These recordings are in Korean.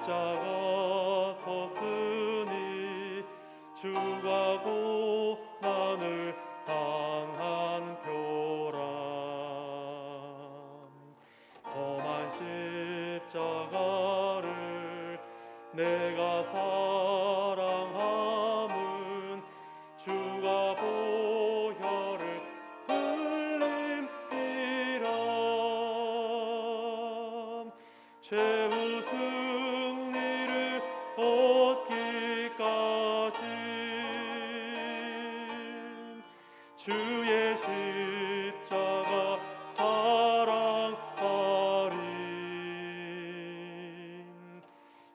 십자가 섰으니 주가 고난을 당한 표람. 험한 십자가를 내가 사랑함은 주가 보혈을 흘림이라. 최후 승리를 얻기까지 주의 십자가 사랑하리.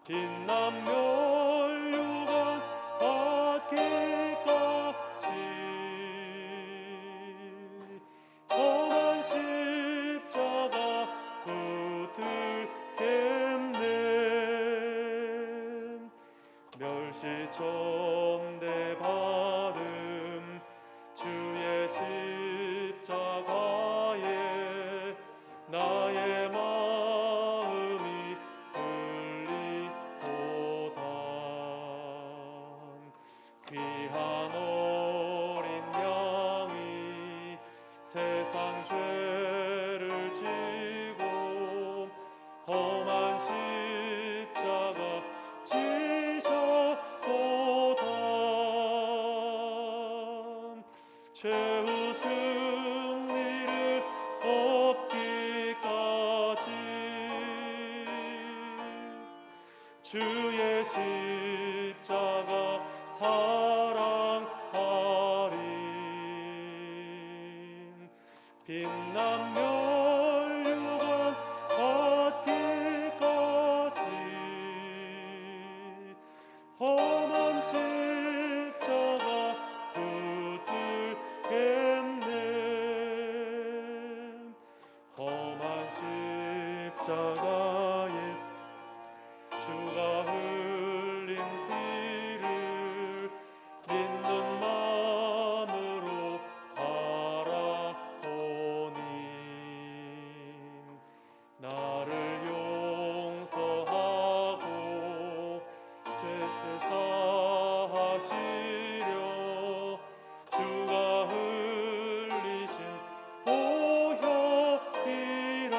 빛난 멸류관 받기까지 험한 십자가 붙들겠네. 멸시천대 받음 주의 십자가에 나의 마음이 끌리도다. 귀한 어린 양이 세상 죄를 지고 험한 십자가 지셨도다. 최후 승리를 얻기까지 주의 십자가 사랑하리. 빛난 멸류관 받기까지 험한 십자가 붙들겠네. 험한 십자가에 주가 흘린 피를 믿는 마음으로 바라보니 나를 용서하고 죄를 사하시려 주가 흘리신 보혈이라.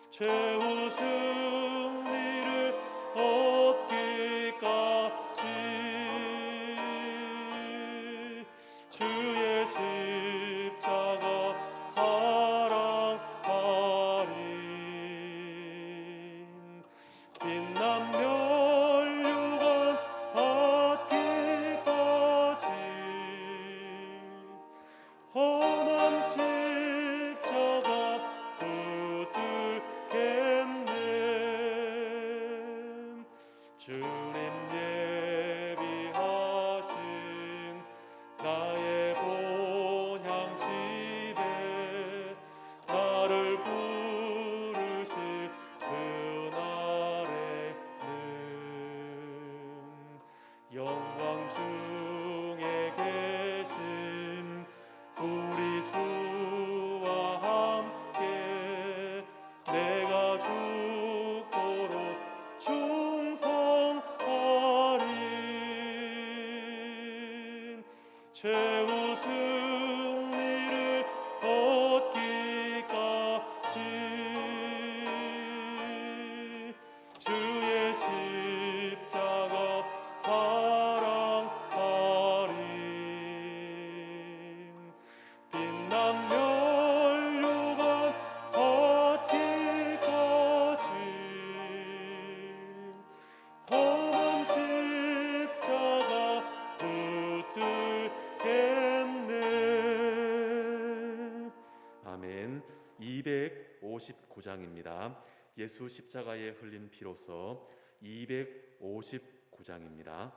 최후 승리를 얻기까지 주의 십자가 사랑하리. 빛난 멸류관 받기까지 험한 십자가 붙들겠네. 주님 예비하신 나의 본향 집에 나를 부르실 그날에는 영광 중에 계신 우리 주와 함께 내가 죽도록 충성하리. 최후 승리를 얻기까지 주의 십자가 사랑하리. 빛난 멸류관 받기까지 험한 십자가 붙들겠네. 아멘. 259장입니다. 예수 십자가에 흘린 피로서 259장입니다.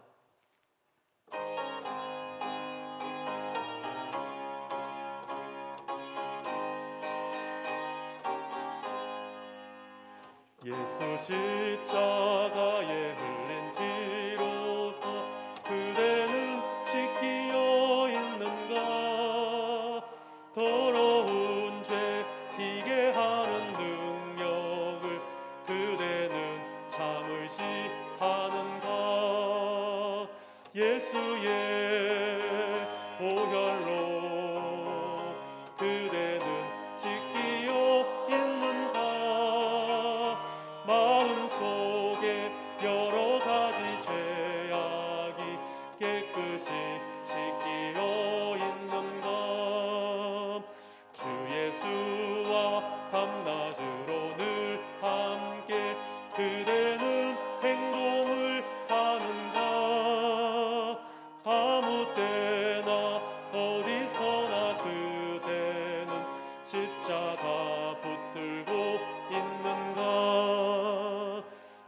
예수 십자가에 흘린 피로서 그대는 씻기어 있는가. 더러운 죄 희게 하는 능력을 그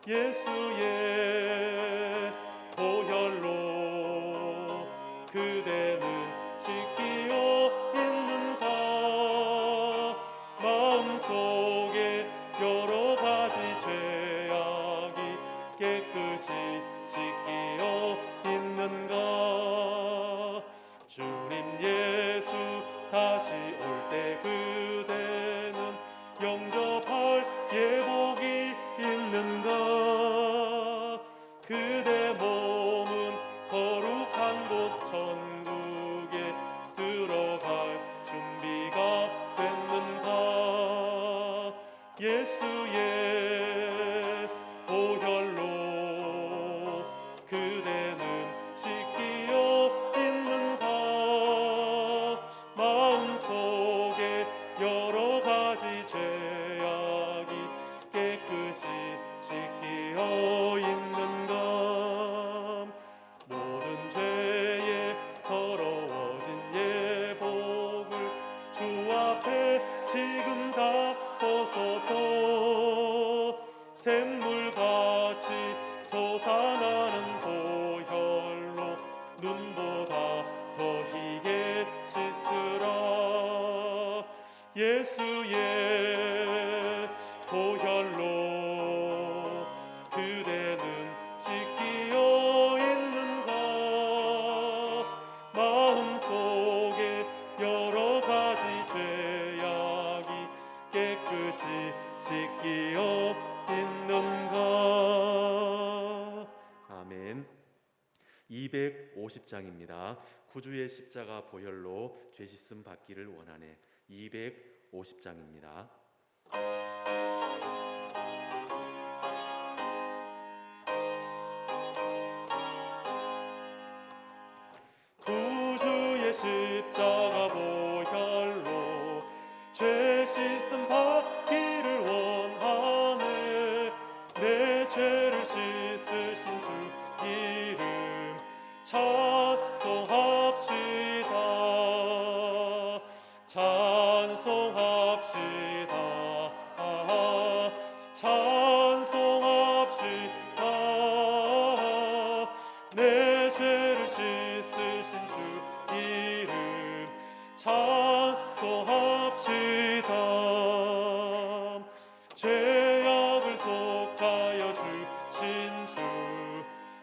예수의 보혈로 그대는 씻기어 있는가. 마음속에 여러 가지 죄악이 깨끗이 씻기어 있는가. 주님 예수 다시 올 때 그대는 영접할 예복이 있는가. 그대 몸은 거룩한 곳 천국에 들어갈 준비가 됐는가. 예수의 보혈로 그대는 씻기어 있는가. 마음속에 여러 가지 죄악이 깨끗이 씻기어 있는가. 모든 죄에 더러워진 예복을 주 앞에 지금 다 벗어서 샘물같이 솟아나는 보혈로 눈보다 더 희게 씻으라. 예수의 보혈로 그대는 씻기어 있는가. 마음속에 여러 가지 죄악이 깨끗이 씻기어 있는가. 아멘. 250장입니다. 구주의 십자가 보혈로 죄 씻음 받기를 원하네. 250장입니다. 구주의 십자가 보혈로 죄 씻음 받기를 원하네. 내 죄를 씻으신 주 이름 찬송합시다. 찬송합시다. 찬송합시다. 내 죄를 씻으신 주 이름 찬송합시다. 죄악을 속하여 주신 주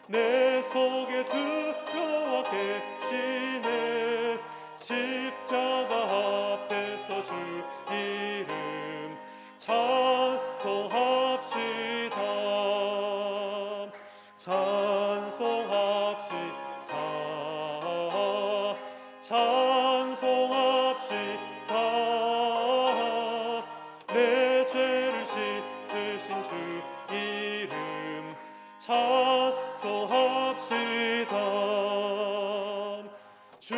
내 속에 들어와 계시네. 십자가 앞에서 주 이름 찬송합시다. 찬송합시다. 찬송합시다. 내 죄를 씻으신 주 이름 찬송합시다. 주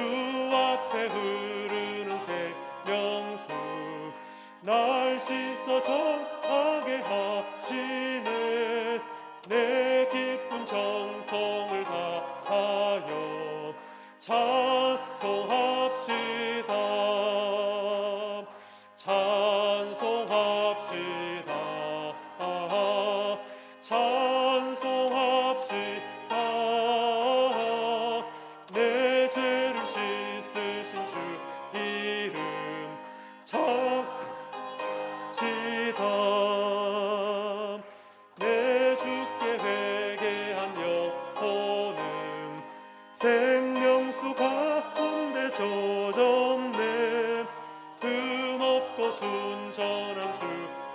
앞에 흐르는 생명수 날 씻어 정하게 하시네. 내 기쁜 정성을 다하여 찬송합시다. 찬송합시다. 찬송합시다. 내 죄를 씻으신 주 이름 찬송합시다. 내 주께 회개한 영혼은 생명수 가운데 젖었네. 흠없고 순전한 주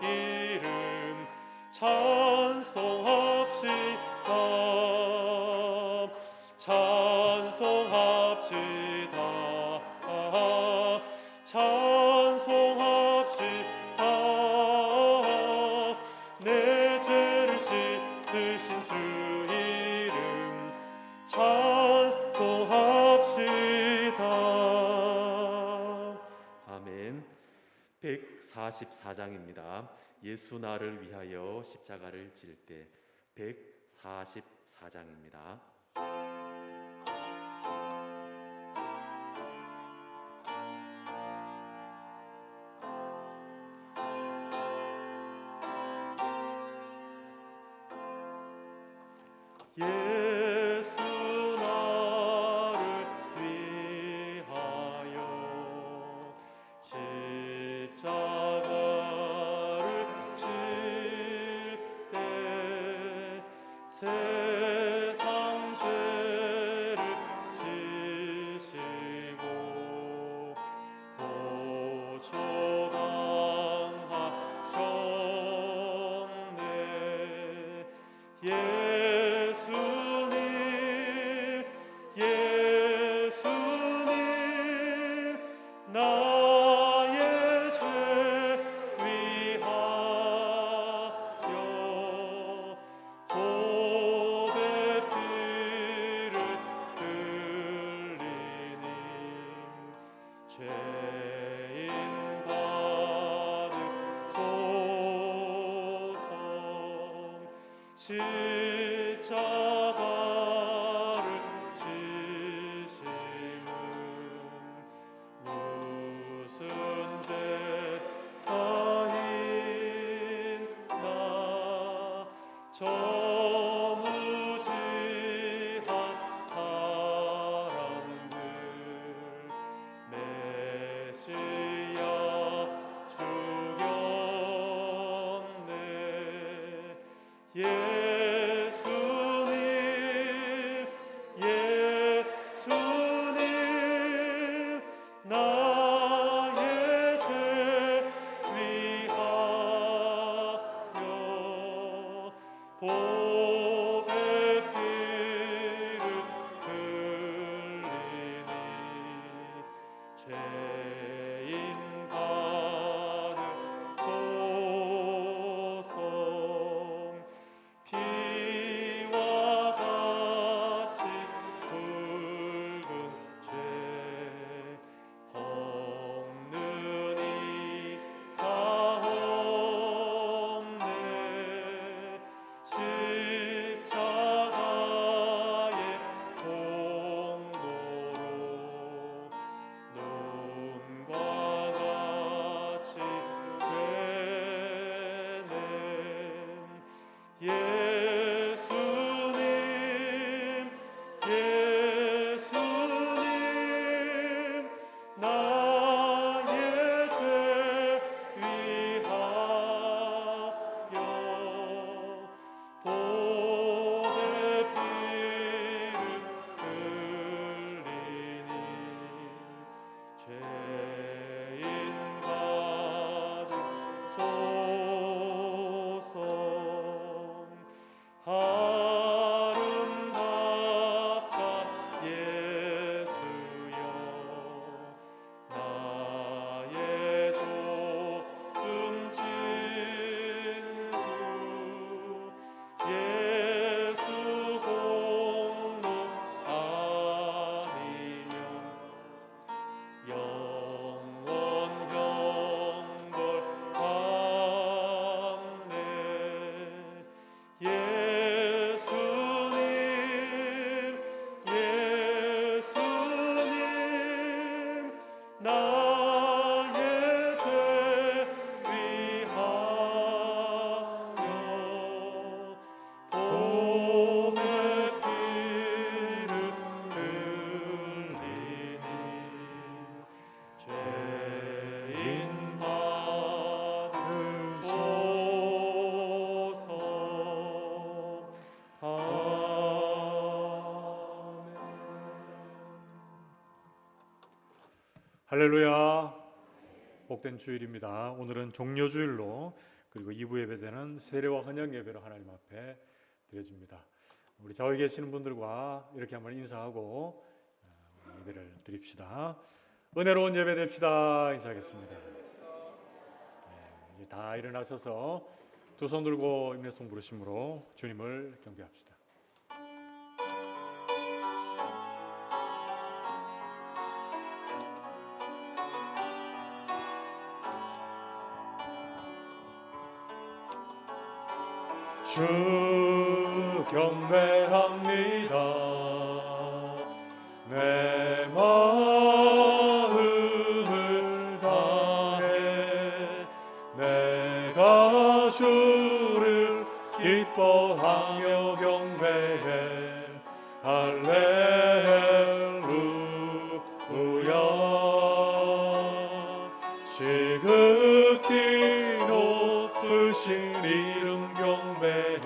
이름 찬송합시다. 찬송합시다. 찬송합시다. 내 죄를 씻으신 주 이름 찬송합시다. 아멘. 144장입니다. 예수 나를 위하여 십자가를 질 때 144장입니다. 세상 죄를 지시고 고초당하셨네. 예수님 예수님 나의 죄 위하여 보배 피를 흘리니 죄인 받으소서. 십자가를 지심은 무슨 죄가있나. 저 무지한 사람들 메시아 죽였네. 예수님 예수님 나의 죄 위하여 보배 피를 흘리니 죄인 받으소서. 피와 같이 붉은 죄 없는 이가 없네. 십자가의 공로로 눈과 같이 되네. 예수님 예수님 나의 죄 위하여 보배 피를 흘리니 죄인 받으소서. 아름답다 예수여 나의 좋은 친구. 예수 공로 아니면 영원 형벌 받네. 예수님 예수님 나의 죄 위하여 보배 피를 흘리니 죄인 받으소서. 아멘. 할렐루야. 복된 주일입니다. 오늘은 종료주일로 그리고 2부 예배되는 세례와 헌영 예배로 하나님 앞에 드려집니다. 우리 좌우에 계시는 분들과 이렇게 한번 인사하고 예배를 드립시다. 은혜로운 예배 됩시다. 인사하겠습니다. 이제 다 일어나셔서 두 손 들고 임례송 부르심으로 주님을 경배합시다. 주 경배합니다. 내 마음을 다해 내가 주를 기뻐하며 경배해. 할렐루야. 지극히 높으신 이름 경배해.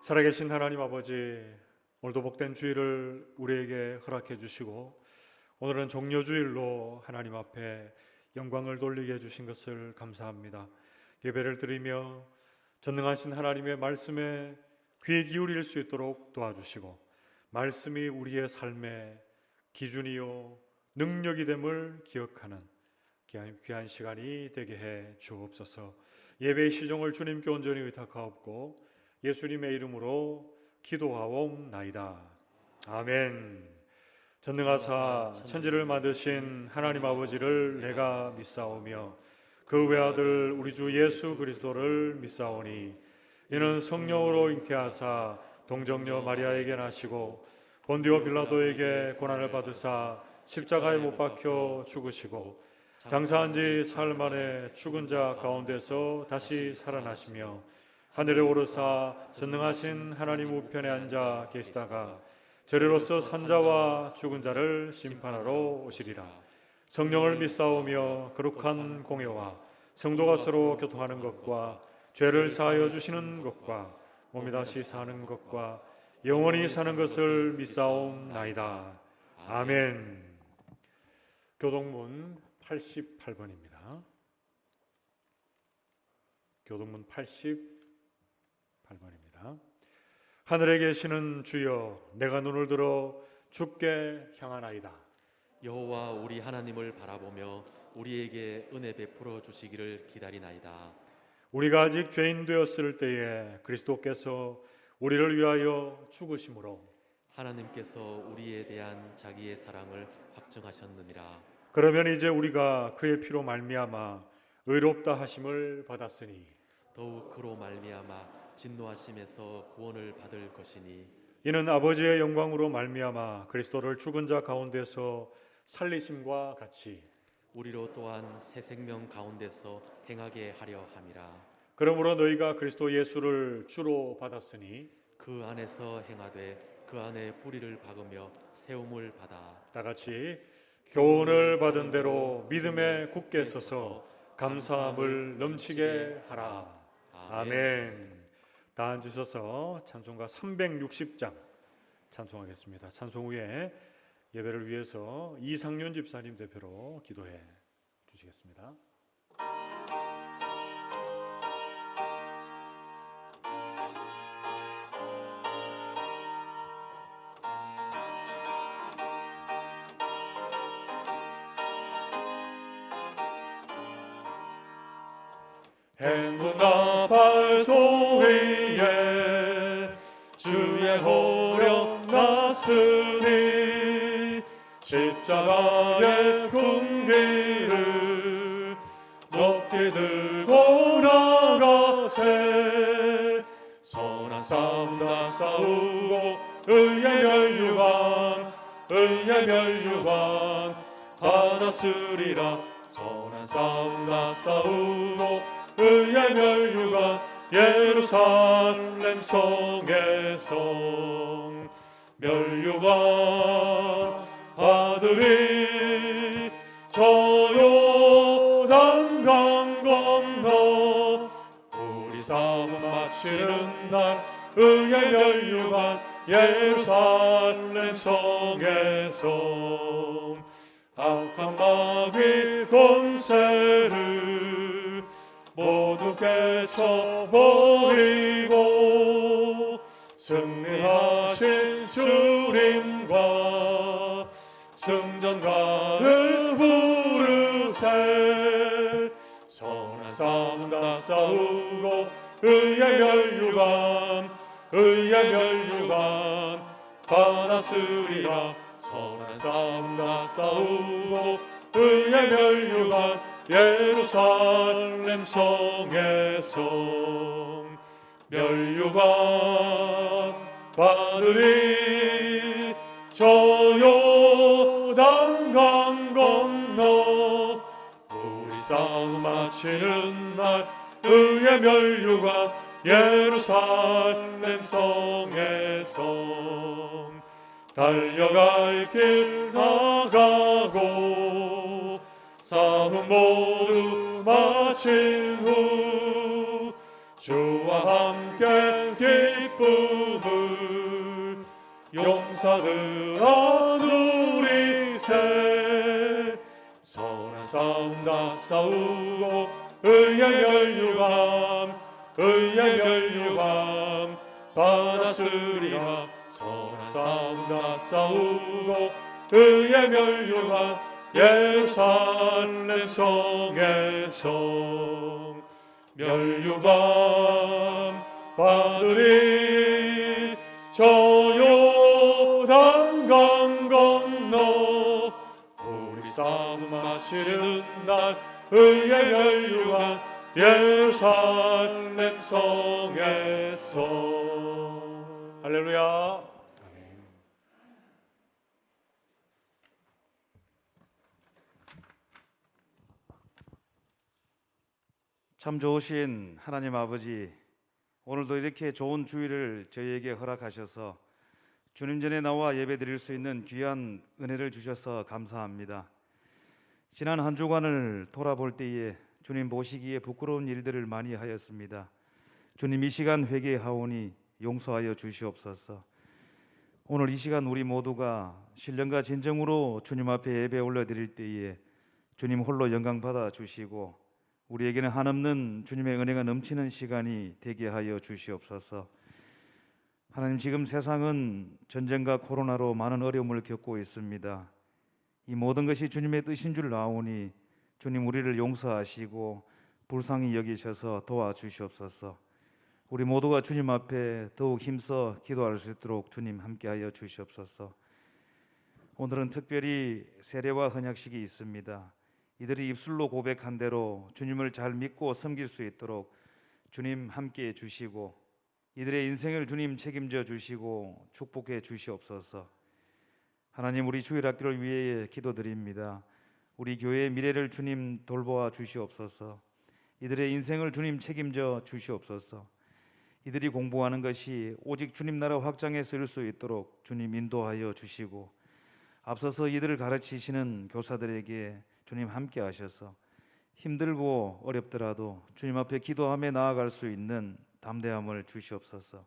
살아계신 하나님 아버지, 오늘도 복된 주일을 우리에게 허락해 주시고 오늘은 종려주일로 하나님 앞에 영광을 돌리게 해주신 것을 감사합니다. 예배를 드리며 전능하신 하나님의 말씀에 귀 기울일 수 있도록 도와주시고 말씀이 우리의 삶의 기준이요 능력이 됨을 기억하는 귀한 시간이 되게 해 주옵소서. 예배의 시종을 주님께 온전히 의탁하옵고 예수님의 이름으로 기도하옵나이다. 아멘. 전능하사 천지를 만드신 하나님 아버지를 내가 믿사오며 그 외아들 우리 주 예수 그리스도를 믿사오니 이는 성령으로 잉태하사 동정녀 마리아에게 나시고 본디오 빌라도에게 고난을 받으사 십자가에 못 박혀 죽으시고 장사한 지 사흘 만에 죽은 자 가운데서 다시 살아나시며 하늘에 오르사 전능하신 하나님 우편에 앉아 계시다가 저리로서 산자와 죽은 자를 심판하러 오시리라. 성령을 믿사오며 거룩한 공예와 성도가 서로 교통하는 것과 죄를 사하여 주시는 것과 몸이 다시 사는 것과 영원히 사는 것을 믿사옵나이다. 아멘. 교동문 88번입니다. 교동문 88번입니다. 하늘에 계시는 주여, 내가 눈을 들어 주께 향하나이다. 여호와 우리 하나님을 바라보며 우리에게 은혜 베풀어 주시기를 기다리나이다. 우리가 아직 죄인 되었을 때에 그리스도께서 우리를 위하여 죽으심으로 하나님께서 우리에 대한 자기의 사랑을 확증하셨느니라. 그러면 이제 우리가 그의 피로 말미암아 의롭다 하심을 받았으니 더욱 그로 말미암아 진노하심에서 구원을 받을 것이니 이는 아버지의 영광으로 말미암아 그리스도를 죽은 자 가운데서 살리심과 같이 우리로 또한 새 생명 가운데서 행하게 하려 함이라. 그러므로 너희가 그리스도 예수를 주로 받았으니 그 안에서 행하되 그 안에 뿌리를 박으며 세움을 받아 다 같이 교훈을 받은 대로 믿음에 굳게 서서 감사함을 넘치게 하라. 아멘. 다 앉으셔서 찬송가 360장 찬송하겠습니다. 찬송 후에 예배를 위해서 이상윤 집사님 대표로 기도해 주시겠습니다. 행군과 발소리에 주의 호령 났으니 십자가의 군기를 높이 들고 나가세. 선한 싸움 다 싸우고 의의 멸류관 받았으리라. 선한 싸움 다 싸우고 의의 멸류관 예루살렘 성에서 멸류관 받으리. 저 요단 강 건너 우리 싸움 마치는 날 의의 멸류관 예루살렘 성에서 악한 마귀 권세를 모두 깨쳐버리고 승리하신 주님과 승전가를 부르세. 선한 싸움 다 싸우고 의의 멸류관 받았으리라. 선한 싸움 다 싸우고 의의 멸류관 예루살렘 성에서 멸류관 받으리. 저 요단 강 건너 우리 싸움 마치는 날 의의 멸류관 예루살렘 성에서 달려갈 길 나가고 싸움 모두 마친 후 주와 함께 기쁨을 용사들아 누리세. 선한 싸움 다 싸우고 의의 멸류관 받았으리라. 선한 싸움 다 싸우고 의의 멸류관 예루살렘 성에서 멸류관 받으리. 저 요단강 건너 우리 싸움 마치는 날 의의 멸류관 예루살렘 성에서. 할렐루야. 참 좋으신 하나님 아버지, 오늘도 이렇게 좋은 주일을 저희에게 허락하셔서 주님 전에 나와 예배드릴 수 있는 귀한 은혜를 주셔서 감사합니다. 지난 한 주간을 돌아볼 때에 주님 보시기에 부끄러운 일들을 많이 하였습니다. 주님, 이 시간 회개하오니 용서하여 주시옵소서. 오늘 이 시간 우리 모두가 신령과 진정으로 주님 앞에 예배 올려드릴 때에 주님 홀로 영광 받아 주시고 우리에게는 한없는 주님의 은혜가 넘치는 시간이 되게 하여 주시옵소서. 하나님, 지금 세상은 전쟁과 코로나로 많은 어려움을 겪고 있습니다. 이 모든 것이 주님의 뜻인 줄 아오니 주님, 우리를 용서하시고 불쌍히 여기셔서 도와주시옵소서. 우리 모두가 주님 앞에 더욱 힘써 기도할 수 있도록 주님 함께하여 주시옵소서. 오늘은 특별히 세례와 헌약식이 있습니다. 이들이 입술로 고백한 대로 주님을 잘 믿고 섬길 수 있도록 주님 함께해 주시고 이들의 인생을 주님 책임져 주시고 축복해 주시옵소서. 하나님, 우리 주일학교를 위해 기도드립니다. 우리 교회의 미래를 주님 돌보아 주시옵소서. 이들의 인생을 주님 책임져 주시옵소서. 이들이 공부하는 것이 오직 주님 나라 확장에 쓰일 수 있도록 주님 인도하여 주시고 앞서서 이들을 가르치시는 교사들에게 주님 함께 하셔서 힘들고 어렵더라도 주님 앞에 기도하며 나아갈 수 있는 담대함을 주시옵소서.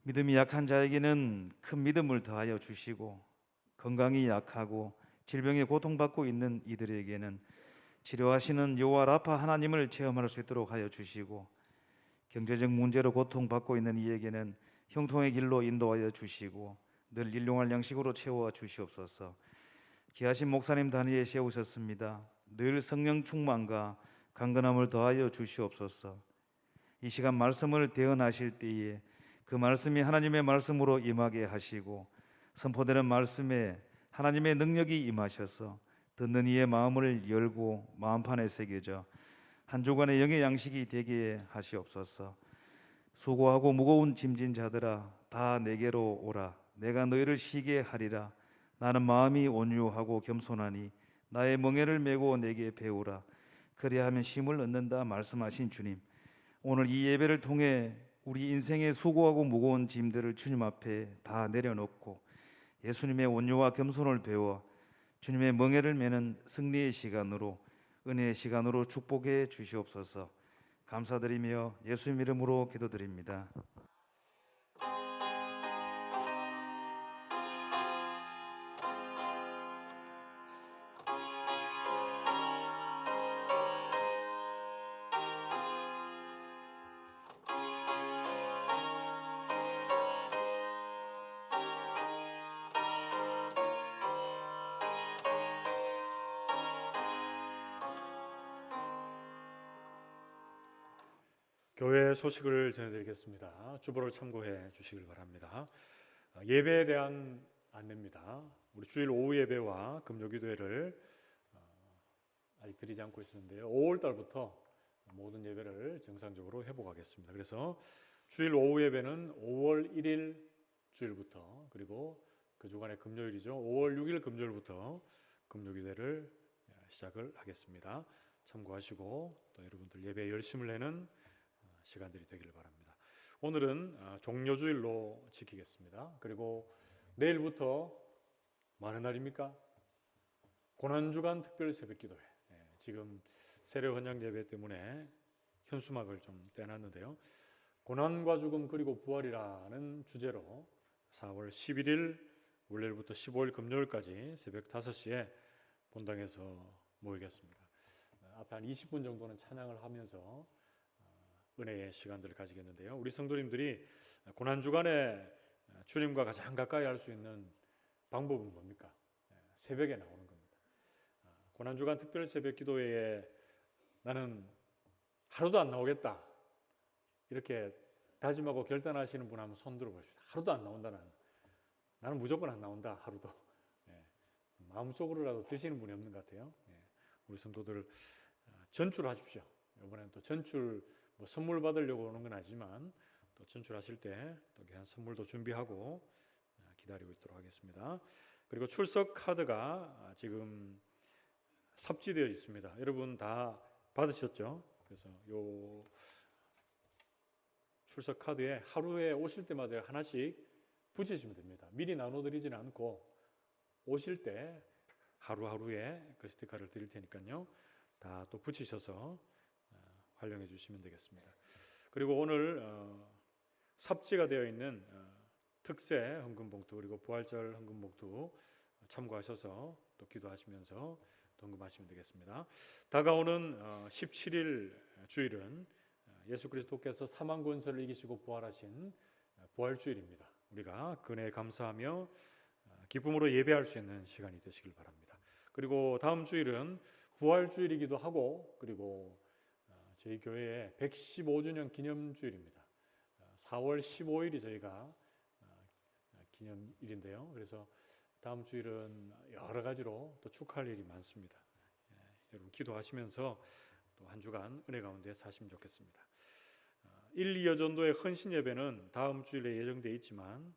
믿음이 약한 자에게는 큰 믿음을 더하여 주시고 건강이 약하고 질병에 고통받고 있는 이들에게는 치료하시는 여호와 라파 하나님을 체험할 수 있도록 하여 주시고 경제적 문제로 고통받고 있는 이에게는 형통의 길로 인도하여 주시고 늘 일용할 양식으로 채워 주시옵소서. 귀하신 목사님 단위에 세우셨습니다. 늘 성령 충만과 강건함을 더하여 주시옵소서. 이 시간 말씀을 대언하실 때에 그 말씀이 하나님의 말씀으로 임하게 하시고 선포되는 말씀에 하나님의 능력이 임하셔서 듣는 이의 마음을 열고 마음판에 새겨져 한 주간의 영의 양식이 되게 하시옵소서. 수고하고 무거운 짐진 자들아 다 내게로 오라. 내가 너희를 쉬게 하리라. 나는 마음이 온유하고 겸손하니 나의 멍에를 메고 내게 배우라. 그리하면 쉼을 얻는다 말씀하신 주님, 오늘 이 예배를 통해 우리 인생의 수고하고 무거운 짐들을 주님 앞에 다 내려놓고 예수님의 온유와 겸손을 배워 주님의 멍에를 메는 승리의 시간으로, 은혜의 시간으로 축복해 주시옵소서. 감사드리며 예수님 이름으로 기도드립니다. 교회 소식을 전해드리겠습니다. 주보를 참고해 주시길 바랍니다. 예배에 대한 안내입니다. 우리 주일 오후 예배와 금요기도회를 아직 드리지 않고 있었는데요. 5월 달부터 모든 예배를 정상적으로 회복하겠습니다. 그래서 주일 오후 예배는 5월 1일 주일부터, 그리고 그 주간의 금요일이죠. 5월 6일 금요일부터 금요기도회를 시작을 하겠습니다. 참고하시고 또 여러분들 예배에 열심을 내는 시간들이 되기를 바랍니다. 오늘은 종료주일로 지키겠습니다. 그리고 내일부터 많은 날입니까? 고난주간 특별 새벽기도회, 지금 세례 헌장 예배 때문에 현수막을 좀 떼놨는데요. 고난과 죽음 그리고 부활이라는 주제로 4월 11일 월요일부터 15일 금요일까지 새벽 5시에 본당에서 모이겠습니다. 앞에 한 20분 정도는 찬양을 하면서 은혜의 시간들을 가지겠는데요. 우리 성도님들이 고난주간에 주님과 가장 가까이 할 수 있는 방법은 뭡니까? 새벽에 나오는 겁니다. 고난주간 특별 새벽 기도회에 나는 하루도 안 나오겠다 이렇게 다짐하고 결단하시는 분 한번 손 들어보십시오. 하루도 안 나온다. 나는 무조건 안 나온다. 하루도. 마음속으로라도 드시는 분이 없는 것 같아요. 우리 성도들 전출하십시오. 이번엔 또 전출 선물 받으려고 오는 건 아니지만 또 전출하실 때 또 귀한 선물도 준비하고 기다리고 있도록 하겠습니다. 그리고 출석 카드가 지금 삽지되어 있습니다. 여러분 다 받으셨죠? 그래서 요 출석 카드에 하루에 오실 때마다 하나씩 붙이시면 됩니다. 미리 나눠드리지는 않고 오실 때 하루하루에 그 스티커를 드릴 테니까요. 다 또 붙이셔서 활용해 주시면 되겠습니다. 그리고 오늘 삽지가 되어 있는 특세 헌금봉투 그리고 부활절 헌금봉투 참고하셔서 또 기도하시면서 헌금하시면 되겠습니다. 다가오는 17일 주일은 예수 그리스도께서 사망 권세를 이기시고 부활하신 부활주일입니다. 우리가 그네에 감사하며 기쁨으로 예배할 수 있는 시간이 되시길 바랍니다. 그리고 다음 주일은 부활주일이기도 하고 그리고 저희 교회의 115주년 기념주일입니다. 4월 15일이 저희가 기념일인데요. 그래서 다음 주일은 여러 가지로 또 축하할 일이 많습니다. 여러분 기도하시면서 또 한 주간 은혜 가운데 사시면 좋겠습니다. 1, 2여 전도의 헌신 예배는 다음 주일에 예정되어 있지만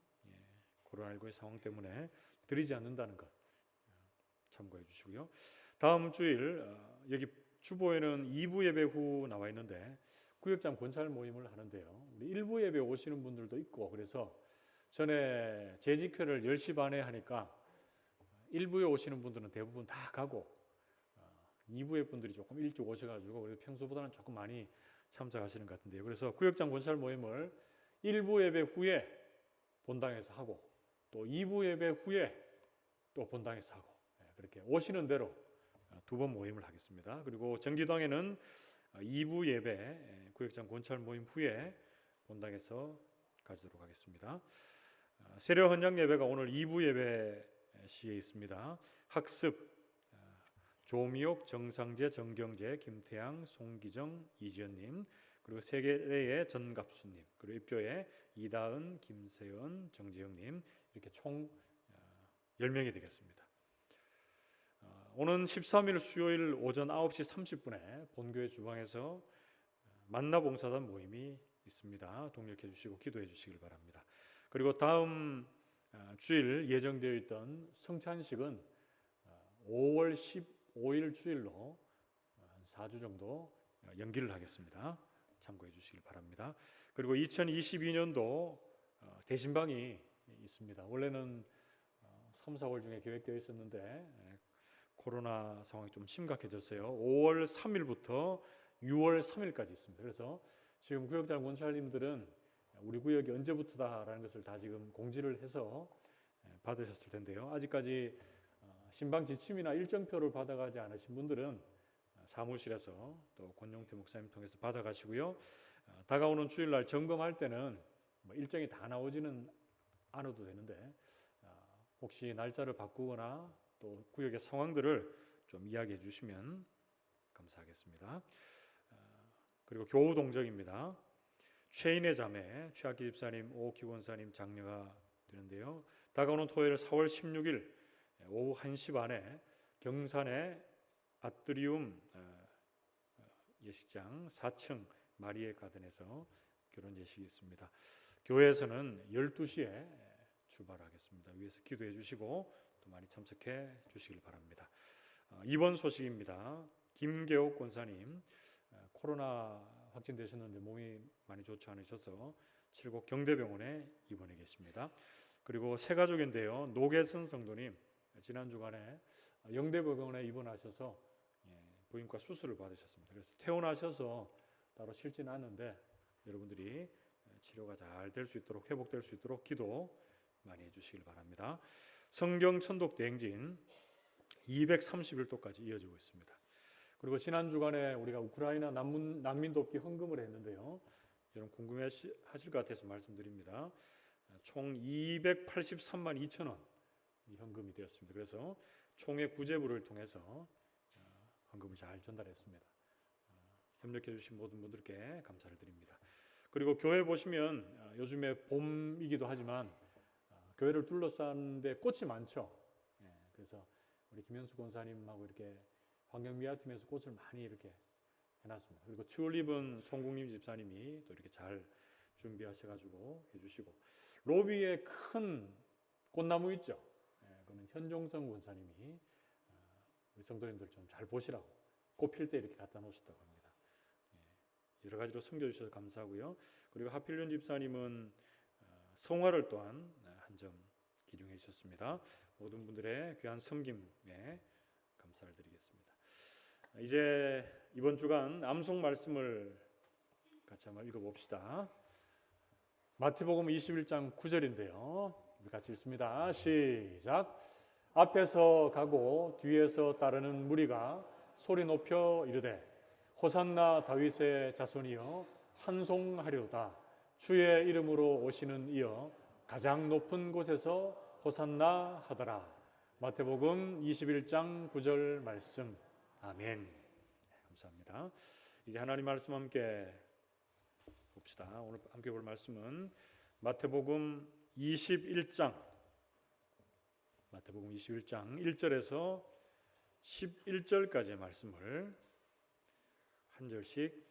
코로나19의 상황 때문에 드리지 않는다는 것 참고해 주시고요. 다음 주일 여기 주보에는 2부 예배 후 나와 있는데 구역장 권찰 모임을 하는데요. 우리 1부 예배 오시는 분들도 있고 그래서 전에 재직회를 10시 반에 하니까 1부에 오시는 분들은 대부분 다 가고 2부의 분들이 조금 일찍 오셔가지고 그래도 평소보다는 조금 많이 참석하시는 것 같은데요. 그래서 구역장 권찰 모임을 1부 예배 후에 본당에서 하고 또 2부 예배 후에 또 본당에서 하고 그렇게 오시는 대로 2번 모임을 하겠습니다. 그리고 정기당에는 2부 예배 구역장 권찰 모임 후에 본당에서 가지도록 하겠습니다. 세례 헌장 예배가 오늘 2부 예배 시에 있습니다. 학습 조미옥, 정상재, 정경재, 김태양, 송기정, 이지연님 그리고 세계의 전갑수님 그리고 입교의 이다은, 김세연, 정재영님 이렇게 총 10명이 되겠습니다. 오는 13일 수요일 오전 9시 30분에 본교회 주방에서 만나봉사단 모임이 있습니다. 동력해 주시고 기도해 주시길 바랍니다. 그리고 다음 주일 예정되어 있던 성찬식은 5월 15일 주일로 한 4주 정도 연기를 하겠습니다. 참고해 주시길 바랍니다. 그리고 2022년도 대신방이 있습니다. 원래는 3, 4월 중에 계획되어 있었는데 코로나 상황이 좀 심각해졌어요. 5월 3일부터 6월 3일까지 있습니다. 그래서 지금 구역장 권찰님들은 우리 구역이 언제부터다라는 것을 다 지금 공지를 해서 받으셨을 텐데요. 아직까지 신방 지침이나 일정표를 받아가지 않으신 분들은 사무실에서 또 권용태 목사님 통해서 받아가시고요. 다가오는 주일날 점검할 때는 일정이 다 나오지는 않아도 되는데 혹시 날짜를 바꾸거나 또 구역의 상황들을 좀 이야기해 주시면 감사하겠습니다. 그리고 교우 동정입니다. 최인의 자매 최학기 집사님, 오옥기 권사님 장녀가 되는데요. 다가오는 토요일 4월 16일 오후 1시 반에 경산의 아트리움 예식장 4층 마리의 가든에서 결혼 예식이 있습니다. 교회에서는 12시에 출발하겠습니다. 위에서 기도해 주시고 또 많이 참석해 주시길 바랍니다. 이번 소식입니다. 김계옥 권사님 코로나 확진되셨는데 몸이 많이 좋지 않으셔서 칠곡 경대병원에 입원해 계십니다. 그리고 세 가족인데요. 노계선 성도님 지난 주간에 영대병원에 입원하셔서 부인과 수술을 받으셨습니다. 그래서 퇴원하셔서 따로 실지는 않는데 여러분들이 치료가 잘 될 수 있도록, 회복될 수 있도록 기도 많이 해주시길 바랍니다. 성경 천독 대행진 231도까지 이어지고 있습니다. 그리고 지난 주간에 우리가 우크라이나 난민 돕기 헌금을 했는데요. 여러분 궁금해하실 것 같아서 말씀드립니다. 총 283만 2천 원 헌금이 되었습니다. 그래서 총회 구제부를 통해서 헌금을 잘 전달했습니다. 협력해 주신 모든 분들께 감사를 드립니다. 그리고 교회 보시면 요즘에 봄이기도 하지만 교회를 둘러싸는데 꽃이 많죠. 그래서 우리 김현수 권사님하고 이렇게 환경미화팀에서 꽃을 많이 이렇게 해놨습니다. 그리고 튤립은 송국림 집사님이 또 이렇게 잘 준비하셔가지고 해주시고, 로비에 큰 꽃나무 있죠. 그거는 현종성 권사님이 우리 성도님들 좀 잘 보시라고 꽃 필 때 이렇게 갖다 놓으셨다고 합니다. 여러 가지로 섬겨주셔서 감사하고요. 그리고 하필륜 집사님은 성화를 또한 한 점 기중해 주셨습니다. 모든 분들의 귀한 섬김에 감사를 드리겠습니다. 이제 이번 주간 암송 말씀을 같이 한번 읽어봅시다. 마태복음 21장 9절인데요. 우리 같이 읽습니다. 시작. 앞에서 가고 뒤에서 따르는 무리가 소리 높여 이르되 호산나 다윗의 자손이여 찬송하리로다. 주의 이름으로 오시는 이여 가장 높은 곳에서 호산나 하더라. 마태복음 21장 9절 말씀. 아멘. 감사합니다. 이제 하나님 말씀 함께 봅시다. 오늘 함께 볼 말씀은 마태복음 21장 1절에서 11절까지의 말씀을 한 절씩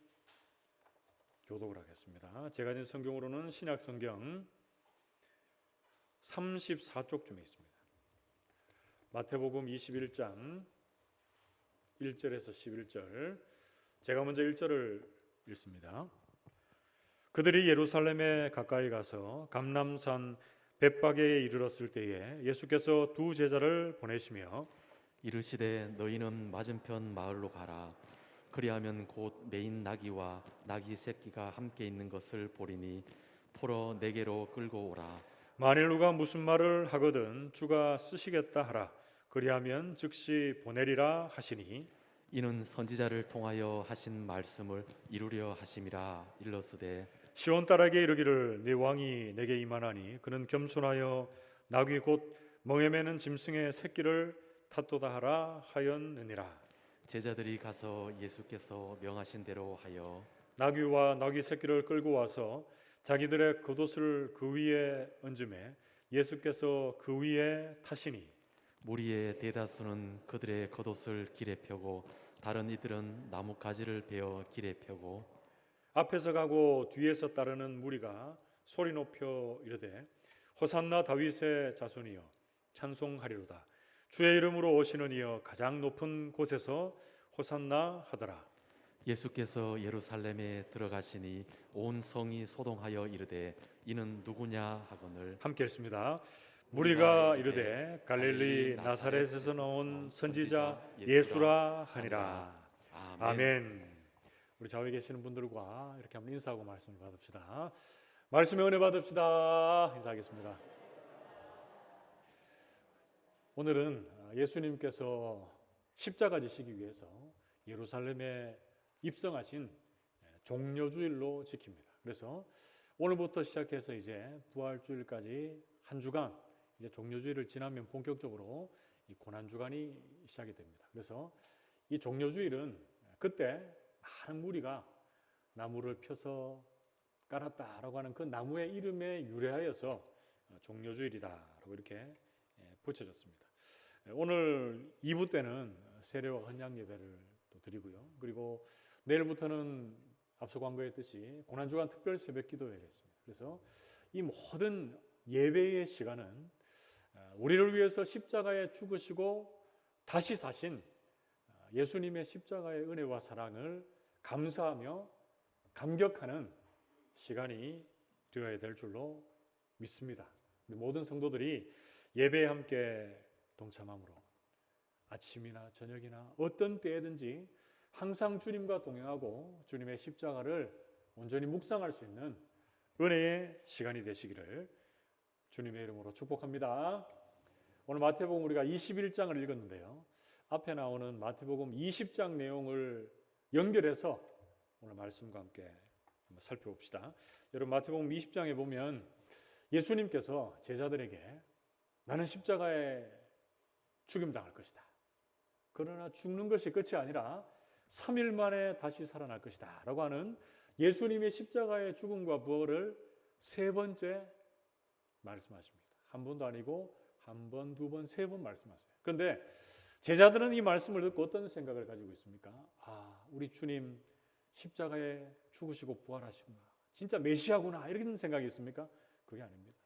교독을 하겠습니다. 제가 가진 성경으로는 신약 성경 34쪽쯤에 있습니다. 마태복음 21장 1절에서 11절. 제가 먼저 1절을 읽습니다. 그들이 예루살렘에 가까이 가서 감람산 벳바게에 이르렀을 때에 예수께서 두 제자를 보내시며 이르시되 너희는 맞은편 마을로 가라. 그리하면 곧 매인 나귀와 나귀 새끼가 함께 있는 것을 보리니 풀어 내게로 끌고 오라. 만일 누가 무슨 말을 하거든 주가 쓰시겠다 하라. 그리하면 즉시 보내리라 하시니 이는 선지자를 통하여 하신 말씀을 이루려 하심이라. 일러스되 시온 딸에게 이르기를 네 왕이 내게 임하나니 그는 겸손하여 나귀 곧 멍에 매는 짐승의 새끼를 탓도다 하라 하였느니라. 제자들이 가서 예수께서 명하신 대로 하여 나귀와 나귀 새끼를 끌고 와서 자기들의 겉옷을 그 위에 얹음에 예수께서 그 위에 타시니 무리의 대다수는 그들의 겉옷을 길에 펴고 다른 이들은 나무 가지를 베어 길에 펴고 앞에서 가고 뒤에서 따르는 무리가 소리 높여 이르되 호산나 다윗의 자손이여 찬송하리로다. 주의 이름으로 오시는 이여 가장 높은 곳에서 호산나 하더라. 예수께서 예루살렘에 들어가시니 온 성이 소동하여 이르되 이는 누구냐 하거늘 함께 읽습니다. 무리가 이르되 갈릴리 나사렛에서 나온 선지자 예수라 하니라. 아멘. 우리 좌우에 계시는 분들과 이렇게 한번 인사하고 말씀을 받읍시다. 말씀의 은혜 받읍시다. 인사하겠습니다. 오늘은 예수님께서 십자가 지시기 위해서 예루살렘에 입성하신 종려주일로 지킵니다. 그래서 오늘부터 시작해서 이제 부활주일까지 한 주간, 이제 종려주일을 지나면 본격적으로 이 고난주간이 시작이 됩니다. 그래서 이 종려주일은 그때 많은 무리가 나무를 펴서 깔았다라고 하는 그 나무의 이름에 유래하여서 종려주일이다라고 이렇게 붙여졌습니다. 오늘 2부 때는 세례와 헌양 예배를 또 드리고요. 그리고 내일부터는 앞서 광고했듯이 고난주간 특별 새벽 기도회가 있습니다. 그래서 이 모든 예배의 시간은 우리를 위해서 십자가에 죽으시고 다시 사신 예수님의 십자가의 은혜와 사랑을 감사하며 감격하는 시간이 되어야 될 줄로 믿습니다. 모든 성도들이 예배에 함께 동참함으로 아침이나 저녁이나 어떤 때든지 항상 주님과 동행하고 주님의 십자가를 온전히 묵상할 수 있는 은혜의 시간이 되시기를 주님의 이름으로 축복합니다. 오늘 마태복음 우리가 21장을 읽었는데요. 앞에 나오는 마태복음 20장 내용을 연결해서 오늘 말씀과 함께 한번 살펴봅시다. 여러분 마태복음 20장에 보면 예수님께서 제자들에게 나는 십자가에 죽임당할 것이다. 그러나 죽는 것이 끝이 아니라 3일 만에 다시 살아날 것이다 라고 하는 예수님의 십자가의 죽음과 부활을 세 번째 말씀하십니다. 한 번도 아니고 한 번, 두 번, 세 번 말씀하세요. 그런데 제자들은 이 말씀을 듣고 어떤 생각을 가지고 있습니까? 우리 주님 십자가에 죽으시고 부활하시구나. 진짜 메시아구나. 이런 생각이 있습니까? 그게 아닙니다.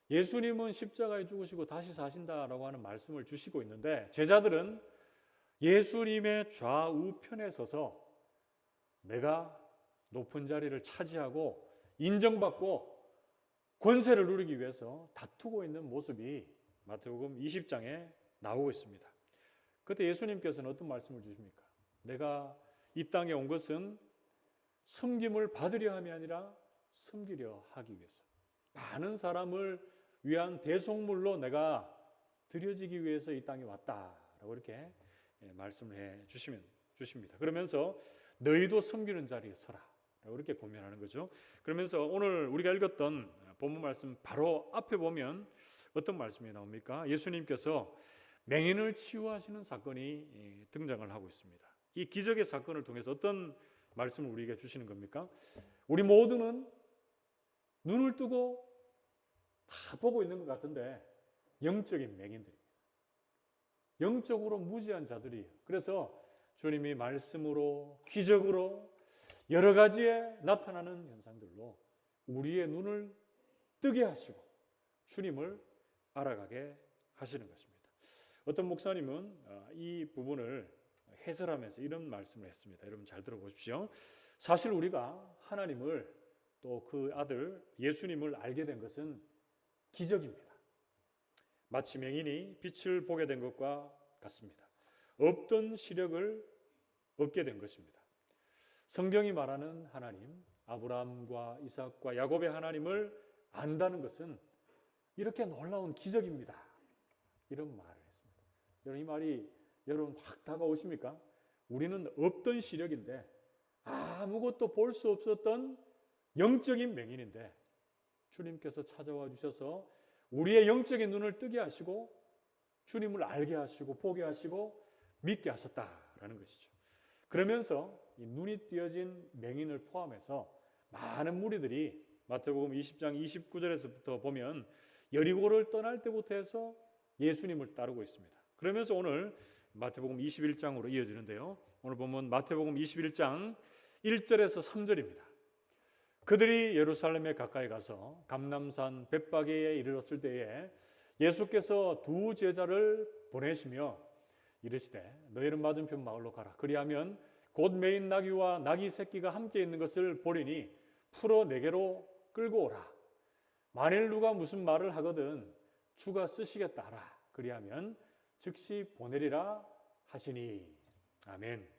예수님은 십자가에 죽으시고 다시 사신다라고 하는 말씀을 주시고 있는데 제자들은 예수님의 좌우편에 서서 내가 높은 자리를 차지하고 인정받고 권세를 누리기 위해서 다투고 있는 모습이 마태복음 20장에 나오고 있습니다. 그때 예수님께서는 어떤 말씀을 주십니까? 내가 이 땅에 온 것은 섬김을 받으려 함이 아니라 섬기려 하기 위해서 많은 사람을 위한 대속물로 내가 드려지기 위해서 이 땅에 왔다라고 이렇게 말씀을 해 주십니다. 그러면서 너희도 섬기는 자리에 서라 라고 이렇게 권면하는 거죠. 그러면서 오늘 우리가 읽었던 본문 말씀 바로 앞에 보면 어떤 말씀이 나옵니까? 예수님께서 맹인을 치유하시는 사건이 등장을 하고 있습니다. 이 기적의 사건을 통해서 어떤 말씀을 우리에게 주시는 겁니까? 우리 모두는 눈을 뜨고 다 보고 있는 것 같은데 영적인 맹인들입니다. 영적으로 무지한 자들이에요. 그래서 주님이 말씀으로 기적으로 여러 가지에 나타나는 현상들로 우리의 눈을 뜨게 하시고 주님을 알아가게 하시는 것입니다. 어떤 목사님은 이 부분을 해설하면서 이런 말씀을 했습니다. 여러분 잘 들어보십시오. 사실 우리가 하나님을 또 그 아들 예수님을 알게 된 것은 기적입니다. 마치 맹인이 빛을 보게 된 것과 같습니다. 없던 시력을 얻게 된 것입니다. 성경이 말하는 하나님, 아브라함과 이삭과 야곱의 하나님을 안다는 것은 이렇게 놀라운 기적입니다. 이런 말을 했습니다. 여러분 이 말이 여러분 확 다가오십니까? 우리는 없던 시력인데 아무것도 볼 수 없었던 영적인 맹인인데 주님께서 찾아와 주셔서 우리의 영적인 눈을 뜨게 하시고 주님을 알게 하시고 보게 하시고 믿게 하셨다라는 것이죠. 그러면서 이 눈이 띄어진 맹인을 포함해서 많은 무리들이 마태복음 20장 29절에서부터 보면 여리고를 떠날 때부터 해서 예수님을 따르고 있습니다. 그러면서 오늘 마태복음 21장으로 이어지는데요. 오늘 보면 마태복음 21장 1절에서 3절입니다. 그들이 예루살렘에 가까이 가서 감람산 벳바게에 이르렀을 때에 예수께서 두 제자를 보내시며 이르시되 너희는 맞은편 마을로 가라. 그리하면 곧 메인 나귀와 나귀 새끼가 함께 있는 것을 보리니 풀어 내게로 끌고 오라. 만일 누가 무슨 말을 하거든 주가 쓰시겠다 하라. 그리하면 즉시 보내리라 하시니. 아멘.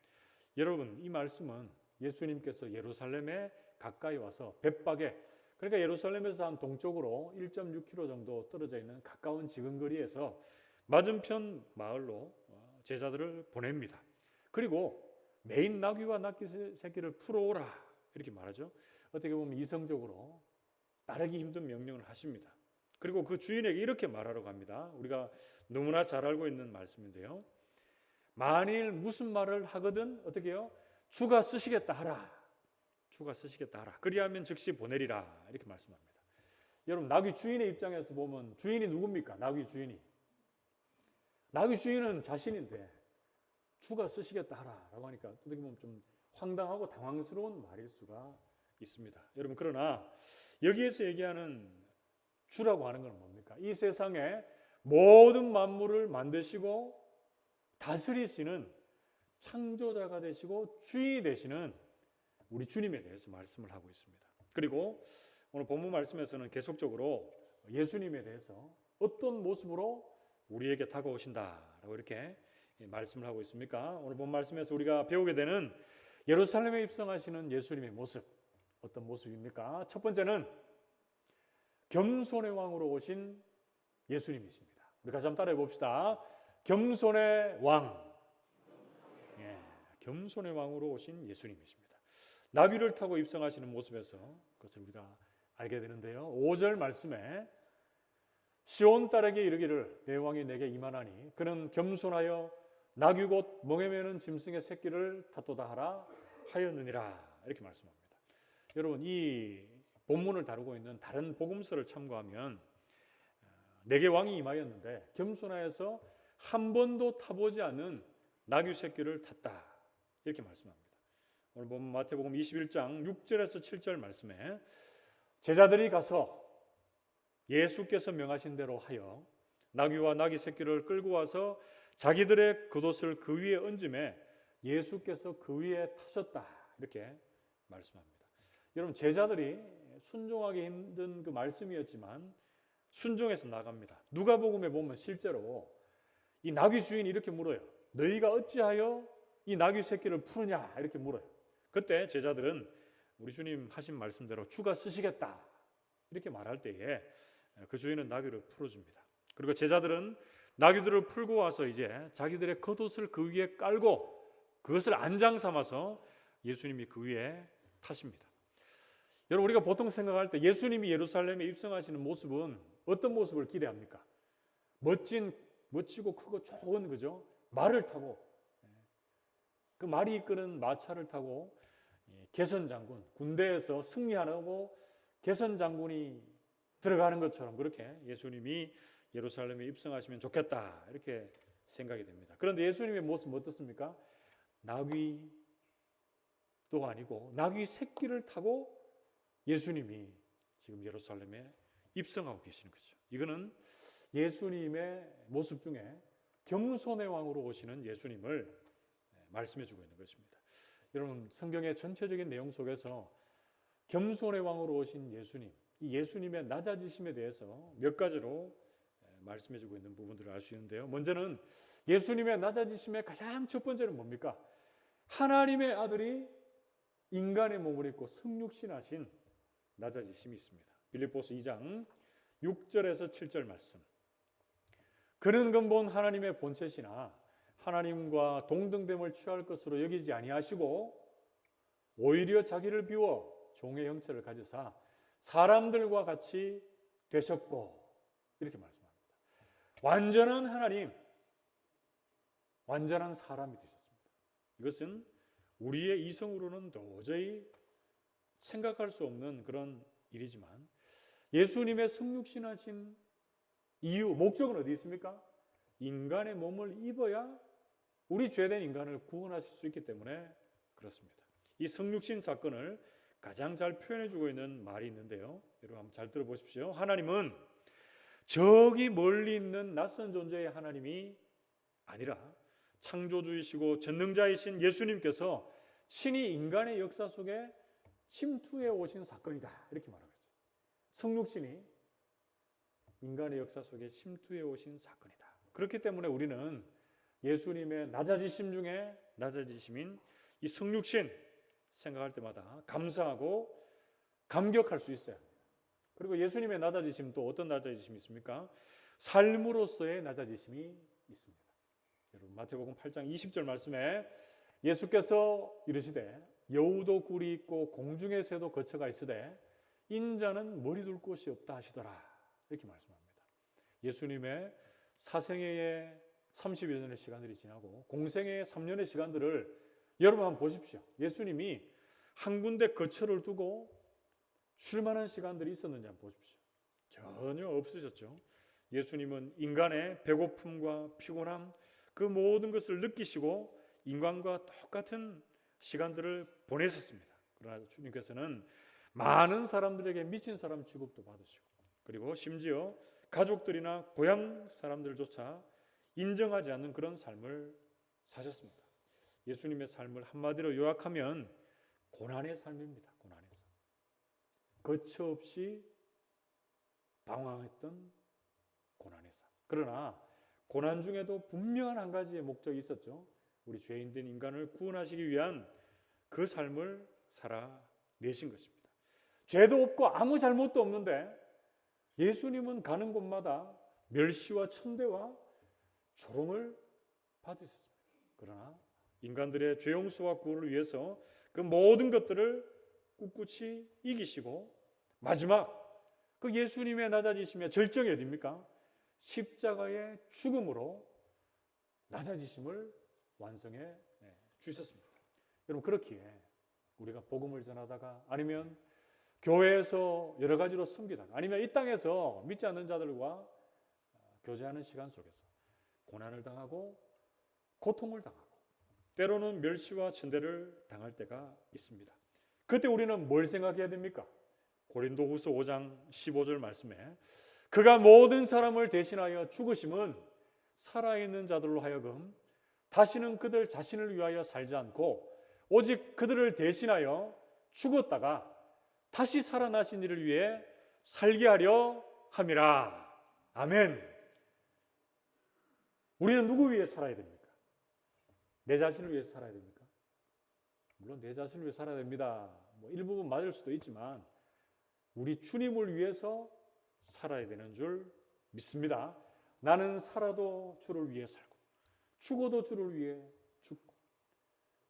여러분 이 말씀은 예수님께서 예루살렘에 가까이 와서 벳바게, 그러니까 예루살렘에서 한 동쪽으로 1.6km 정도 떨어져 있는 가까운 지근거리에서 맞은편 마을로 제자들을 보냅니다. 그리고 메인 나귀와 나귀 새끼를 풀어오라 이렇게 말하죠. 어떻게 보면 이성적으로 따르기 힘든 명령을 하십니다. 그리고 그 주인에게 이렇게 말하라고 합니다. 우리가 너무나 잘 알고 있는 말씀인데요. 만일 무슨 말을 하거든 어떻게 해요? 주가 쓰시겠다 하라. 주가 쓰시겠다 하라. 그리하면 즉시 보내리라 이렇게 말씀합니다. 여러분 나귀 주인의 입장에서 보면 주인이 누굽니까? 나귀 주인이. 나귀 주인은 자신인데 주가 쓰시겠다 하라라고 하니까 어떻게 보면 좀 황당하고 당황스러운 말일 수가 있습니다. 여러분 그러나 여기에서 얘기하는 주라고 하는 건 뭡니까? 이 세상에 모든 만물을 만드시고 다스리시는 창조자가 되시고 주인이 되시는 우리 주님에 대해서 말씀을 하고 있습니다. 그리고 오늘 본문 말씀에서는 계속적으로 예수님에 대해서 어떤 모습으로 우리에게 다가오신다라고 이렇게 말씀을 하고 있습니까? 오늘 본 말씀에서 우리가 배우게 되는 예루살렘에 입성하시는 예수님의 모습, 어떤 모습입니까? 첫 번째는 겸손의 왕으로 오신 예수님이십니다. 우리 같이 한번 따라해 봅시다. 겸손의 왕. 예, 겸손의 왕으로 오신 예수님이십니다. 나귀를 타고 입성하시는 모습에서 그것을 우리가 알게 되는데요. 5절 말씀에 시온 딸에게 이르기를 내 왕이 내게 임하나니 그는 겸손하여 나귀 곧 멍에 매는 짐승의 새끼를 탓도다 하라 하였느니라. 이렇게 말씀합니다. 여러분, 이 본문을 다루고 있는 다른 복음서를 참고하면 내게 왕이 임하였는데 겸손하여서 한 번도 타보지 않은 나귀 새끼를 탔다. 이렇게 말씀합니다. 오늘 보면 마태복음 21장 6절에서 7절 말씀에 제자들이 가서 예수께서 명하신 대로 하여 나귀와 나귀 새끼를 끌고 와서 자기들의 겉옷을 그 위에 얹음에 예수께서 그 위에 타셨다. 이렇게 말씀합니다. 여러분, 제자들이 순종하기 힘든 그 말씀이었지만 순종해서 나갑니다. 누가복음에 보면 실제로 이 나귀 주인이 이렇게 물어요. 너희가 어찌하여 이 나귀 새끼를 푸느냐? 이렇게 물어요. 그때 제자들은 우리 주님 하신 말씀대로 주가 쓰시겠다. 이렇게 말할 때에 그 주인은 나귀를 풀어줍니다. 그리고 제자들은 나귀들을 풀고 와서 이제 자기들의 겉옷을 그 위에 깔고 그것을 안장 삼아서 예수님이 그 위에 타십니다. 여러분, 우리가 보통 생각할 때 예수님이 예루살렘에 입성하시는 모습은 어떤 모습을 기대합니까? 멋지고 크고 좋은, 그죠? 말을 타고 그 말이 이끄는 마차를 타고 개선 장군, 군대에서 승리하고 개선 장군이 들어가는 것처럼 그렇게 예수님이 예루살렘에 입성하시면 좋겠다, 이렇게 생각이 됩니다. 그런데 예수님의 모습은 어떻습니까? 나귀도 아니고 나귀 새끼를 타고 예수님이 지금 예루살렘에 입성하고 계시는 거죠. 이거는 예수님의 모습 중에 겸손의 왕으로 오시는 예수님을 말씀해 주고 있는 것입니다. 여러분, 성경의 전체적인 내용 속에서 겸손의 왕으로 오신 예수님, 이 예수님의 낮아지심에 대해서 몇 가지로 말씀해 주고 있는 부분들을 알 수 있는데요. 먼저는 예수님의 낮아지심의 가장 첫 번째는 뭡니까? 하나님의 아들이 인간의 몸을 입고 성육신하신 낮아지심이 있습니다. 빌립보서 2장 6절에서 7절 말씀. 그는 근본 하나님의 본체시나 하나님과 동등됨을 취할 것으로 여기지 아니하시고 오히려 자기를 비워 종의 형체를 가지사 사람들과 같이 되셨고, 이렇게 말씀합니다. 완전한 하나님, 완전한 사람이 되셨습니다. 이것은 우리의 이성으로는 도저히 생각할 수 없는 그런 일이지만 예수님의 성육신하신 이유, 목적은 어디 있습니까? 인간의 몸을 입어야 우리 죄된 인간을 구원하실 수 있기 때문에 그렇습니다. 이 성육신 사건을 가장 잘 표현해주고 있는 말이 있는데요. 여러분 한번 잘 들어보십시오. 하나님은 저기 멀리 있는 낯선 존재의 하나님이 아니라 창조주이시고 전능자이신 예수님께서 친히 인간의 역사 속에 침투해 오신 사건이다, 이렇게 말하고 있어요. 성육신이 인간의 역사 속에 침투해 오신 사건이다. 그렇기 때문에 우리는 예수님의 낮아지심 중에 낮아지심인 이 성육신 생각할 때마다 감사하고 감격할 수 있어요. 그리고 예수님의 낮아지심, 또 어떤 낮아지심이 있습니까? 삶으로서의 낮아지심이 있습니다. 여러분, 마태복음 8장 20절 말씀에 예수께서 이르시되 여우도 굴이 있고 공중의 새도 거처가 있으되 인자는 머리 둘 곳이 없다 하시더라, 이렇게 말씀합니다. 예수님의 사생애의 30여 년의 시간들이 지나고 공생애의 3년의 시간들을 여러분 한번 보십시오. 예수님이 한 군데 거처를 두고 쉴 만한 시간들이 있었는지 한번 보십시오. 전혀 없으셨죠. 예수님은 인간의 배고픔과 피곤함, 그 모든 것을 느끼시고 인간과 똑같은 시간들을 보내셨습니다. 그러나 주님께서는 많은 사람들에게 미친 사람 취급도 받으시고, 그리고 심지어 가족들이나 고향 사람들조차 인정하지 않는 그런 삶을 사셨습니다. 예수님의 삶을 한마디로 요약하면 고난의 삶입니다. 고난의 삶. 거처 없이 방황했던 고난의 삶. 그러나 고난 중에도 분명한 한 가지의 목적이 있었죠. 우리 죄인된 인간을 구원하시기 위한 그 삶을 살아내신 것입니다. 죄도 없고 아무 잘못도 없는데 예수님은 가는 곳마다 멸시와 천대와 조롱을 받으셨습니다. 그러나 인간들의 죄 용서와 구원을 위해서 그 모든 것들을 꿋꿋이 이기시고 마지막 그 예수님의 낮아지심의 절정이 어디입니까? 십자가의 죽음으로 낮아지심을 완성해 주셨습니다. 여러분, 그렇기에 우리가 복음을 전하다가 아니면 교회에서 여러 가지로 섬기다가 아니면 이 땅에서 믿지 않는 자들과 교제하는 시간 속에서 고난을 당하고 고통을 당하고 때로는 멸시와 천대를 당할 때가 있습니다. 그때 우리는 뭘 생각해야 됩니까? 고린도후서 5장 15절 말씀에 그가 모든 사람을 대신하여 죽으심은 살아있는 자들로 하여금 다시는 그들 자신을 위하여 살지 않고 오직 그들을 대신하여 죽었다가 다시 살아나신 이를 위해 살게 하려 함이라. 아멘. 우리는 누구 위해 살아야 됩니까? 내 자신을 위해서 살아야 됩니까? 물론 내 자신을 위해 살아야 됩니다. 일부분 맞을 수도 있지만 우리 주님을 위해서 살아야 되는 줄 믿습니다. 나는 살아도 주를 위해 살고 죽어도 주를 위해 죽고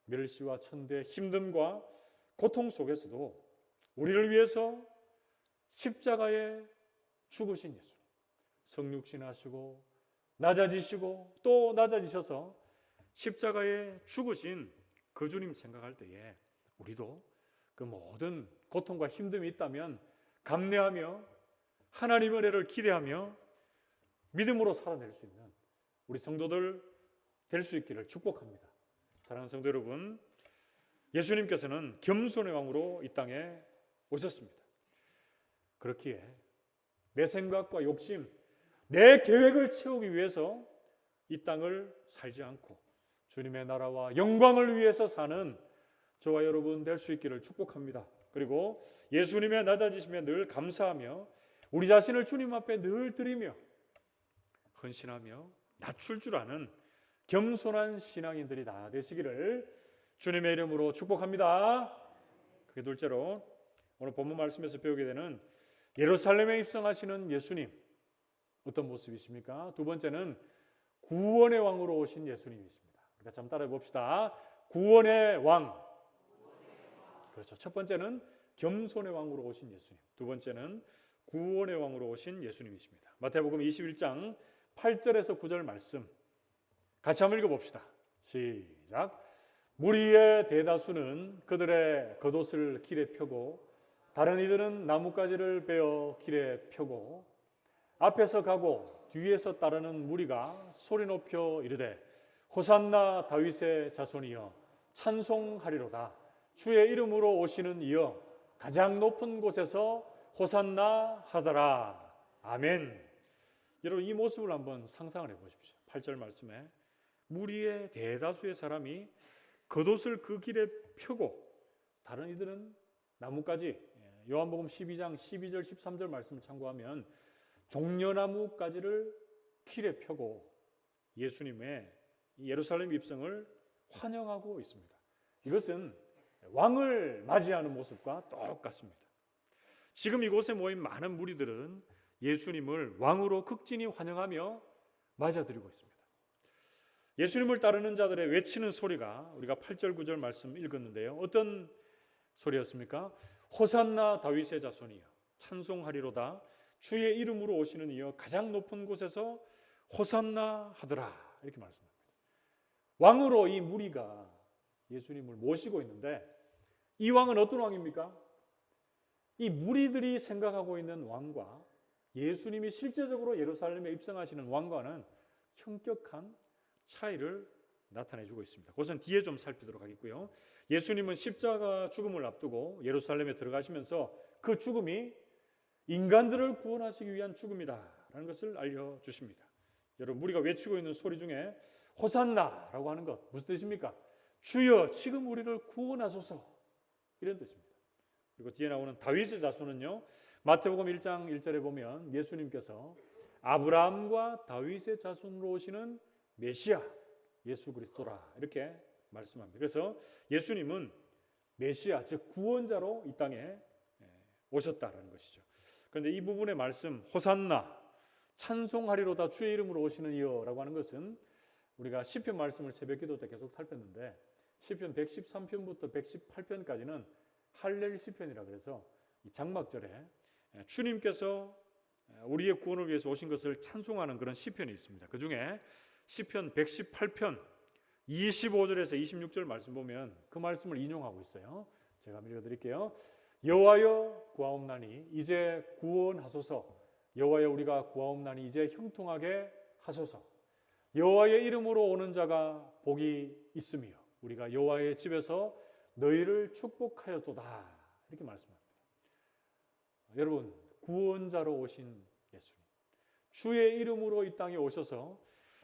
멸시와 천대, 힘듦과 고통 속에서도 우리를 위해서 십자가에 죽으신 예수, 성육신하시고 낮아지시고 또 낮아지셔서 십자가에 죽으신 그 주님 생각할 때에 우리도 그 모든 고통과 힘듦이 있다면 감내하며 하나님의 은혜를 기대하며 믿음으로 살아낼 수 있는 우리 성도들 될 수 있기를 축복합니다. 사랑하는 성도 여러분, 예수님께서는 겸손의 왕으로 이 땅에 오셨습니다. 그렇기에 내 생각과 욕심, 내 계획을 채우기 위해서 이 땅을 살지 않고 주님의 나라와 영광을 위해서 사는 저와 여러분 될 수 있기를 축복합니다. 그리고 예수님의 낮아지심에 늘 감사하며 우리 자신을 주님 앞에 늘 드리며 헌신하며 낮출 줄 아는 겸손한 신앙인들이 다 되시기를 주님의 이름으로 축복합니다. 그게 둘째로 오늘 본문 말씀에서 배우게 되는 예루살렘에 입성하시는 예수님, 어떤 모습이십니까? 두 번째는 구원의 왕으로 오신 예수님이십니다. 우리가 좀 따라해 봅시다. 구원의 왕. 그렇죠. 첫 번째는 겸손의 왕으로 오신 예수님, 두 번째는 구원의 왕으로 오신 예수님이십니다. 마태복음 21장 8절에서 9절 말씀 같이 한번 읽어봅시다. 시작. 무리의 대다수는 그들의 겉옷을 길에 펴고 다른 이들은 나뭇가지를 베어 길에 펴고 앞에서 가고 뒤에서 따르는 무리가 소리 높여 이르되 호산나 다윗의 자손이여 찬송하리로다. 주의 이름으로 오시는 이여 가장 높은 곳에서 호산나 하더라. 아멘. 여러분, 이 모습을 한번 상상을 해보십시오. 8절 말씀에 무리의 대다수의 사람이 겉옷을 그 길에 펴고 다른 이들은 나뭇가지, 요한복음 12장 12절 13절 말씀을 참고하면 종려나무가지를 길에 펴고 예수님의 예루살렘 입성을 환영하고 있습니다. 이것은 왕을 맞이하는 모습과 똑같습니다. 지금 이곳에 모인 많은 무리들은 예수님을 왕으로 극진히 환영하며 맞아들이고 있습니다. 예수님을 따르는 자들의 외치는 소리가 우리가 8절 9절 말씀 읽었는데요. 어떤 소리였습니까? 호산나 다윗의 자손이여 찬송하리로다. 주의 이름으로 오시는 이여 가장 높은 곳에서 호산나 하더라. 이렇게 말씀합니다. 왕으로 이 무리가 예수님을 모시고 있는데 이 왕은 어떤 왕입니까? 이 무리들이 생각하고 있는 왕과 예수님이 실제적으로 예루살렘에 입성하시는 왕과는 현격한 차이를 나타내주고 있습니다. 그것은 뒤에 좀 살피도록 하겠고요. 예수님은 십자가 죽음을 앞두고 예루살렘에 들어가시면서 그 죽음이 인간들을 구원하시기 위한 죽음이다라는 것을 알려주십니다. 여러분, 우리가 외치고 있는 소리 중에 호산나라고 하는 것 무슨 뜻입니까? 주여 지금 우리를 구원하소서, 이런 뜻입니다. 그리고 뒤에 나오는 다윗의 자손은요, 마태복음 1장 1절에 보면 예수님께서 아브라함과 다윗의 자손으로 오시는 메시아 예수 그리스도라 이렇게 말씀합니다. 그래서 예수님은 메시아 즉 구원자로 이 땅에 오셨다라는 것이죠. 그런데 이 부분의 말씀 호산나 찬송하리로다 주의 이름으로 오시는 이여라고 하는 것은 우리가 시편 말씀을 새벽기도 때 계속 살폈는데 시편 113편부터 118편까지는 할렐 시편이라 그래서 이 장막절에 주님께서 우리의 구원을 위해서 오신 것을 찬송하는 그런 시편이 있습니다. 그 중에 시편 118편 25절에서 26절 말씀 보면 그 말씀을 인용하고 있어요. 제가 한번 읽어드릴게요. 여호와여 구하옵나니 이제 구원하소서. 여호와여 우리가 구하옵나니 이제 형통하게 하소서. 여호와의 이름으로 오는 자가 복이 있으며 우리가 여호와의 집에서 너희를 축복하였도다 이렇게 말씀합니다. 여러분 구원자로 오신 예수님 주의 이름으로 이 땅에 오셔서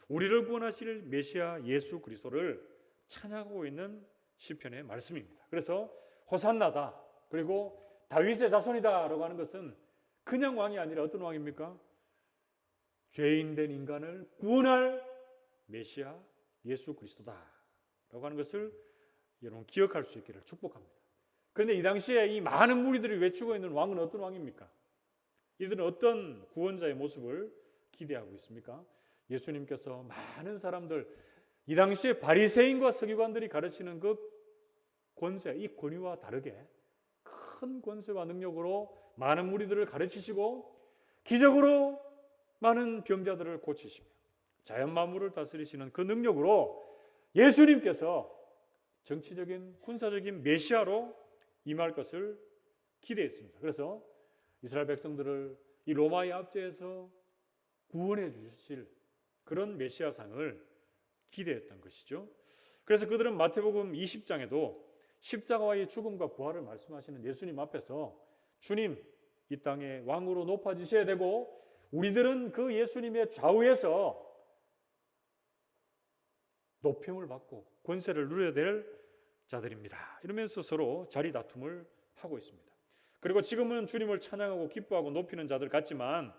우리를 구원하실 메시아 예수 그리스도를 찬양하고 있는 시편의 말씀입니다. 그래서 호산나다 그리고 다윗의 자손이다라고 하는 것은 그냥 왕이 아니라 어떤 왕입니까? 죄인된 인간을 구원할 메시아 예수 그리스도다라고 하는 것을 여러분 기억할 수 있기를 축복합니다. 그런데 이 당시에 이 많은 무리들이 외치고 있는 왕은 어떤 왕입니까? 이들은 어떤 구원자의 모습을 기대하고 있습니까? 예수님께서 많은 사람들 이 당시에 바리새인과 서기관들이 가르치는 그 권세, 이 권위와 다르게 큰 권세와 능력으로 많은 무리들을 가르치시고 기적으로 많은 병자들을 고치시며 자연 만물을 다스리시는 그 능력으로 예수님께서 정치적인 군사적인 메시아로 임할 것을 기대했습니다. 그래서 이스라엘 백성들을 이 로마의 압제에서 구원해 주실 그런 메시아상을 기대했던 것이죠. 그래서 그들은 마태복음 20장에도 십자가와의 죽음과 부활을 말씀하시는 예수님 앞에서 주님 이 땅에 왕으로 높아지셔야 되고 우리들은 그 예수님의 좌우에서 높임을 받고 권세를 누려야 될 자들입니다. 이러면서 서로 자리 다툼을 하고 있습니다. 그리고 지금은 주님을 찬양하고 기뻐하고 높이는 자들 같지만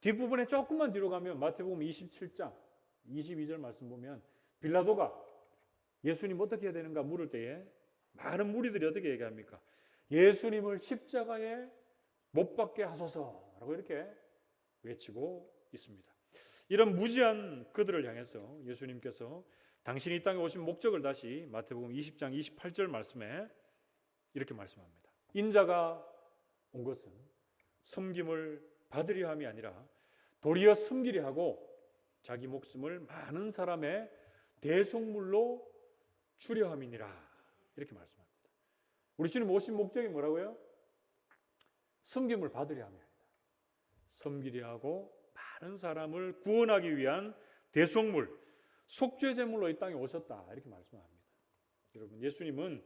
뒷부분에 조금만 뒤로 가면 마태복음 27장 22절 말씀 보면 빌라도가 예수님 어떻게 해야 되는가 물을 때에 많은 무리들이 어떻게 얘기합니까? 예수님을 십자가에 못 박게 하소서라고 이렇게 외치고 있습니다. 이런 무지한 그들을 향해서 예수님께서 당신이 이 땅에 오신 목적을 다시 마태복음 20장 28절 말씀에 이렇게 말씀합니다. 인자가 온 것은 섬김을 받으려 함이 아니라 도리어 섬기려 하고 자기 목숨을 많은 사람의 대속물로 주려 함이니라 이렇게 말씀합니다. 우리 주님 오신 목적이 뭐라고요? 섬김을 받으려 함이 아니다. 섬기려 하고 많은 사람을 구원하기 위한 대속물, 속죄제물로 이 땅에 오셨다 이렇게 말씀합니다. 여러분 예수님은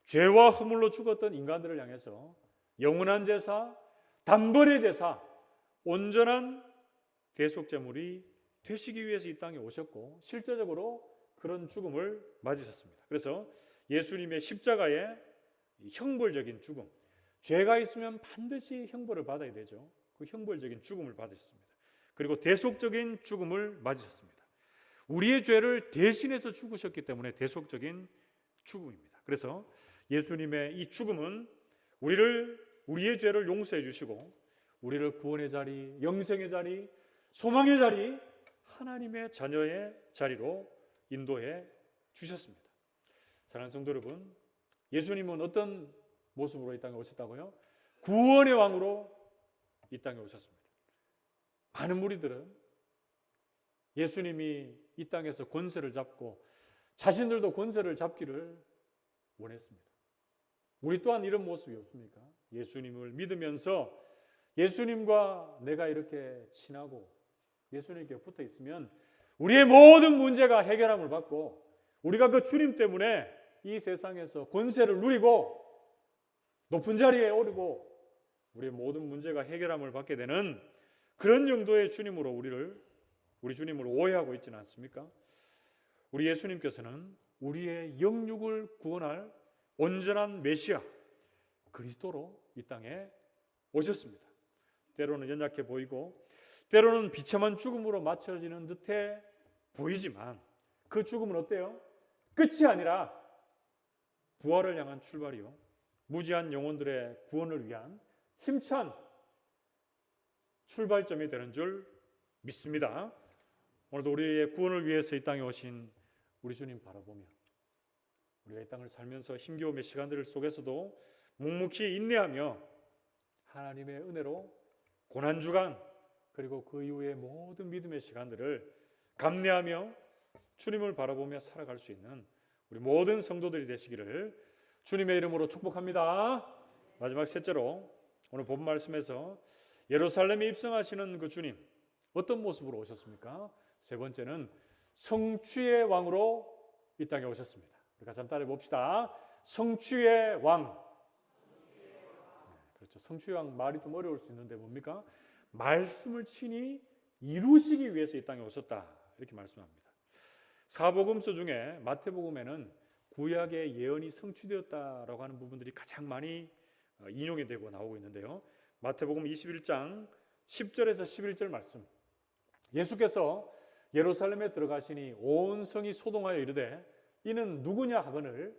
죄와 허물로 죽었던 인간들을 향해서 영원한 제사, 단번의 제사, 온전한 대속제물이 되시기 위해서 이 땅에 오셨고 실제적으로 그런 죽음을 맞으셨습니다. 그래서 예수님의 십자가의 형벌적인 죽음, 죄가 있으면 반드시 형벌을 받아야 되죠. 그 형벌적인 죽음을 받으셨습니다. 그리고 대속적인 죽음을 맞으셨습니다. 우리의 죄를 대신해서 죽으셨기 때문에 대속적인 죽음입니다. 그래서 예수님의 이 죽음은 우리의 죄를 용서해 주시고 우리를 구원의 자리, 영생의 자리, 소망의 자리, 하나님의 자녀의 자리로 인도해 주셨습니다. 사랑하는 성도 여러분, 예수님은 어떤 모습으로 이 땅에 오셨다고요? 구원의 왕으로 이 땅에 오셨습니다. 많은 무리들은 예수님이 이 땅에서 권세를 잡고 자신들도 권세를 잡기를 원했습니다. 우리 또한 이런 모습이 없습니까? 예수님을 믿으면서 예수님과 내가 이렇게 친하고 예수님께 붙어 있으면 우리의 모든 문제가 해결함을 받고 우리가 그 주님 때문에 이 세상에서 권세를 누리고 높은 자리에 오르고 우리의 모든 문제가 해결함을 받게 되는 그런 정도의 주님으로 우리 주님을 오해하고 있지는 않습니까? 우리 예수님께서는 우리의 영육을 구원할 온전한 메시아 그리스도로 이 땅에 오셨습니다. 때로는 연약해 보이고 때로는 비참한 죽음으로 맞춰지는 듯해 보이지만 그 죽음은 어때요? 끝이 아니라 부활을 향한 출발이요, 무지한 영혼들의 구원을 위한 힘찬 출발점이 되는 줄 믿습니다. 오늘도 우리의 구원을 위해서 이 땅에 오신 우리 주님 바라보며 우리가 이 땅을 살면서 힘겨움의 시간들 속에서도 묵묵히 인내하며 하나님의 은혜로 고난주간 그리고 그 이후의 모든 믿음의 시간들을 감내하며 주님을 바라보며 살아갈 수 있는 우리 모든 성도들이 되시기를 주님의 이름으로 축복합니다. 마지막 셋째로 오늘 본 말씀에서 예루살렘에 입성하시는 그 주님 어떤 모습으로 오셨습니까? 세 번째는 성취의 왕으로 이 땅에 오셨습니다. 우리 같이 한번 따라해 봅시다. 성취의 왕. 그렇죠. 성취의 왕 말이 좀 어려울 수 있는데 뭡니까? 말씀을 친히 이루시기 위해서 이 땅에 오셨다 이렇게 말씀합니다. 사복음서 중에 마태복음에는 구약의 예언이 성취되었다라고 하는 부분들이 가장 많이 인용이 되고 나오고 있는데요. 마태복음 21장 10절에서 11절 말씀, 예수께서 예루살렘에 들어가시니 온 성이 소동하여 이르되 이는 누구냐 하거늘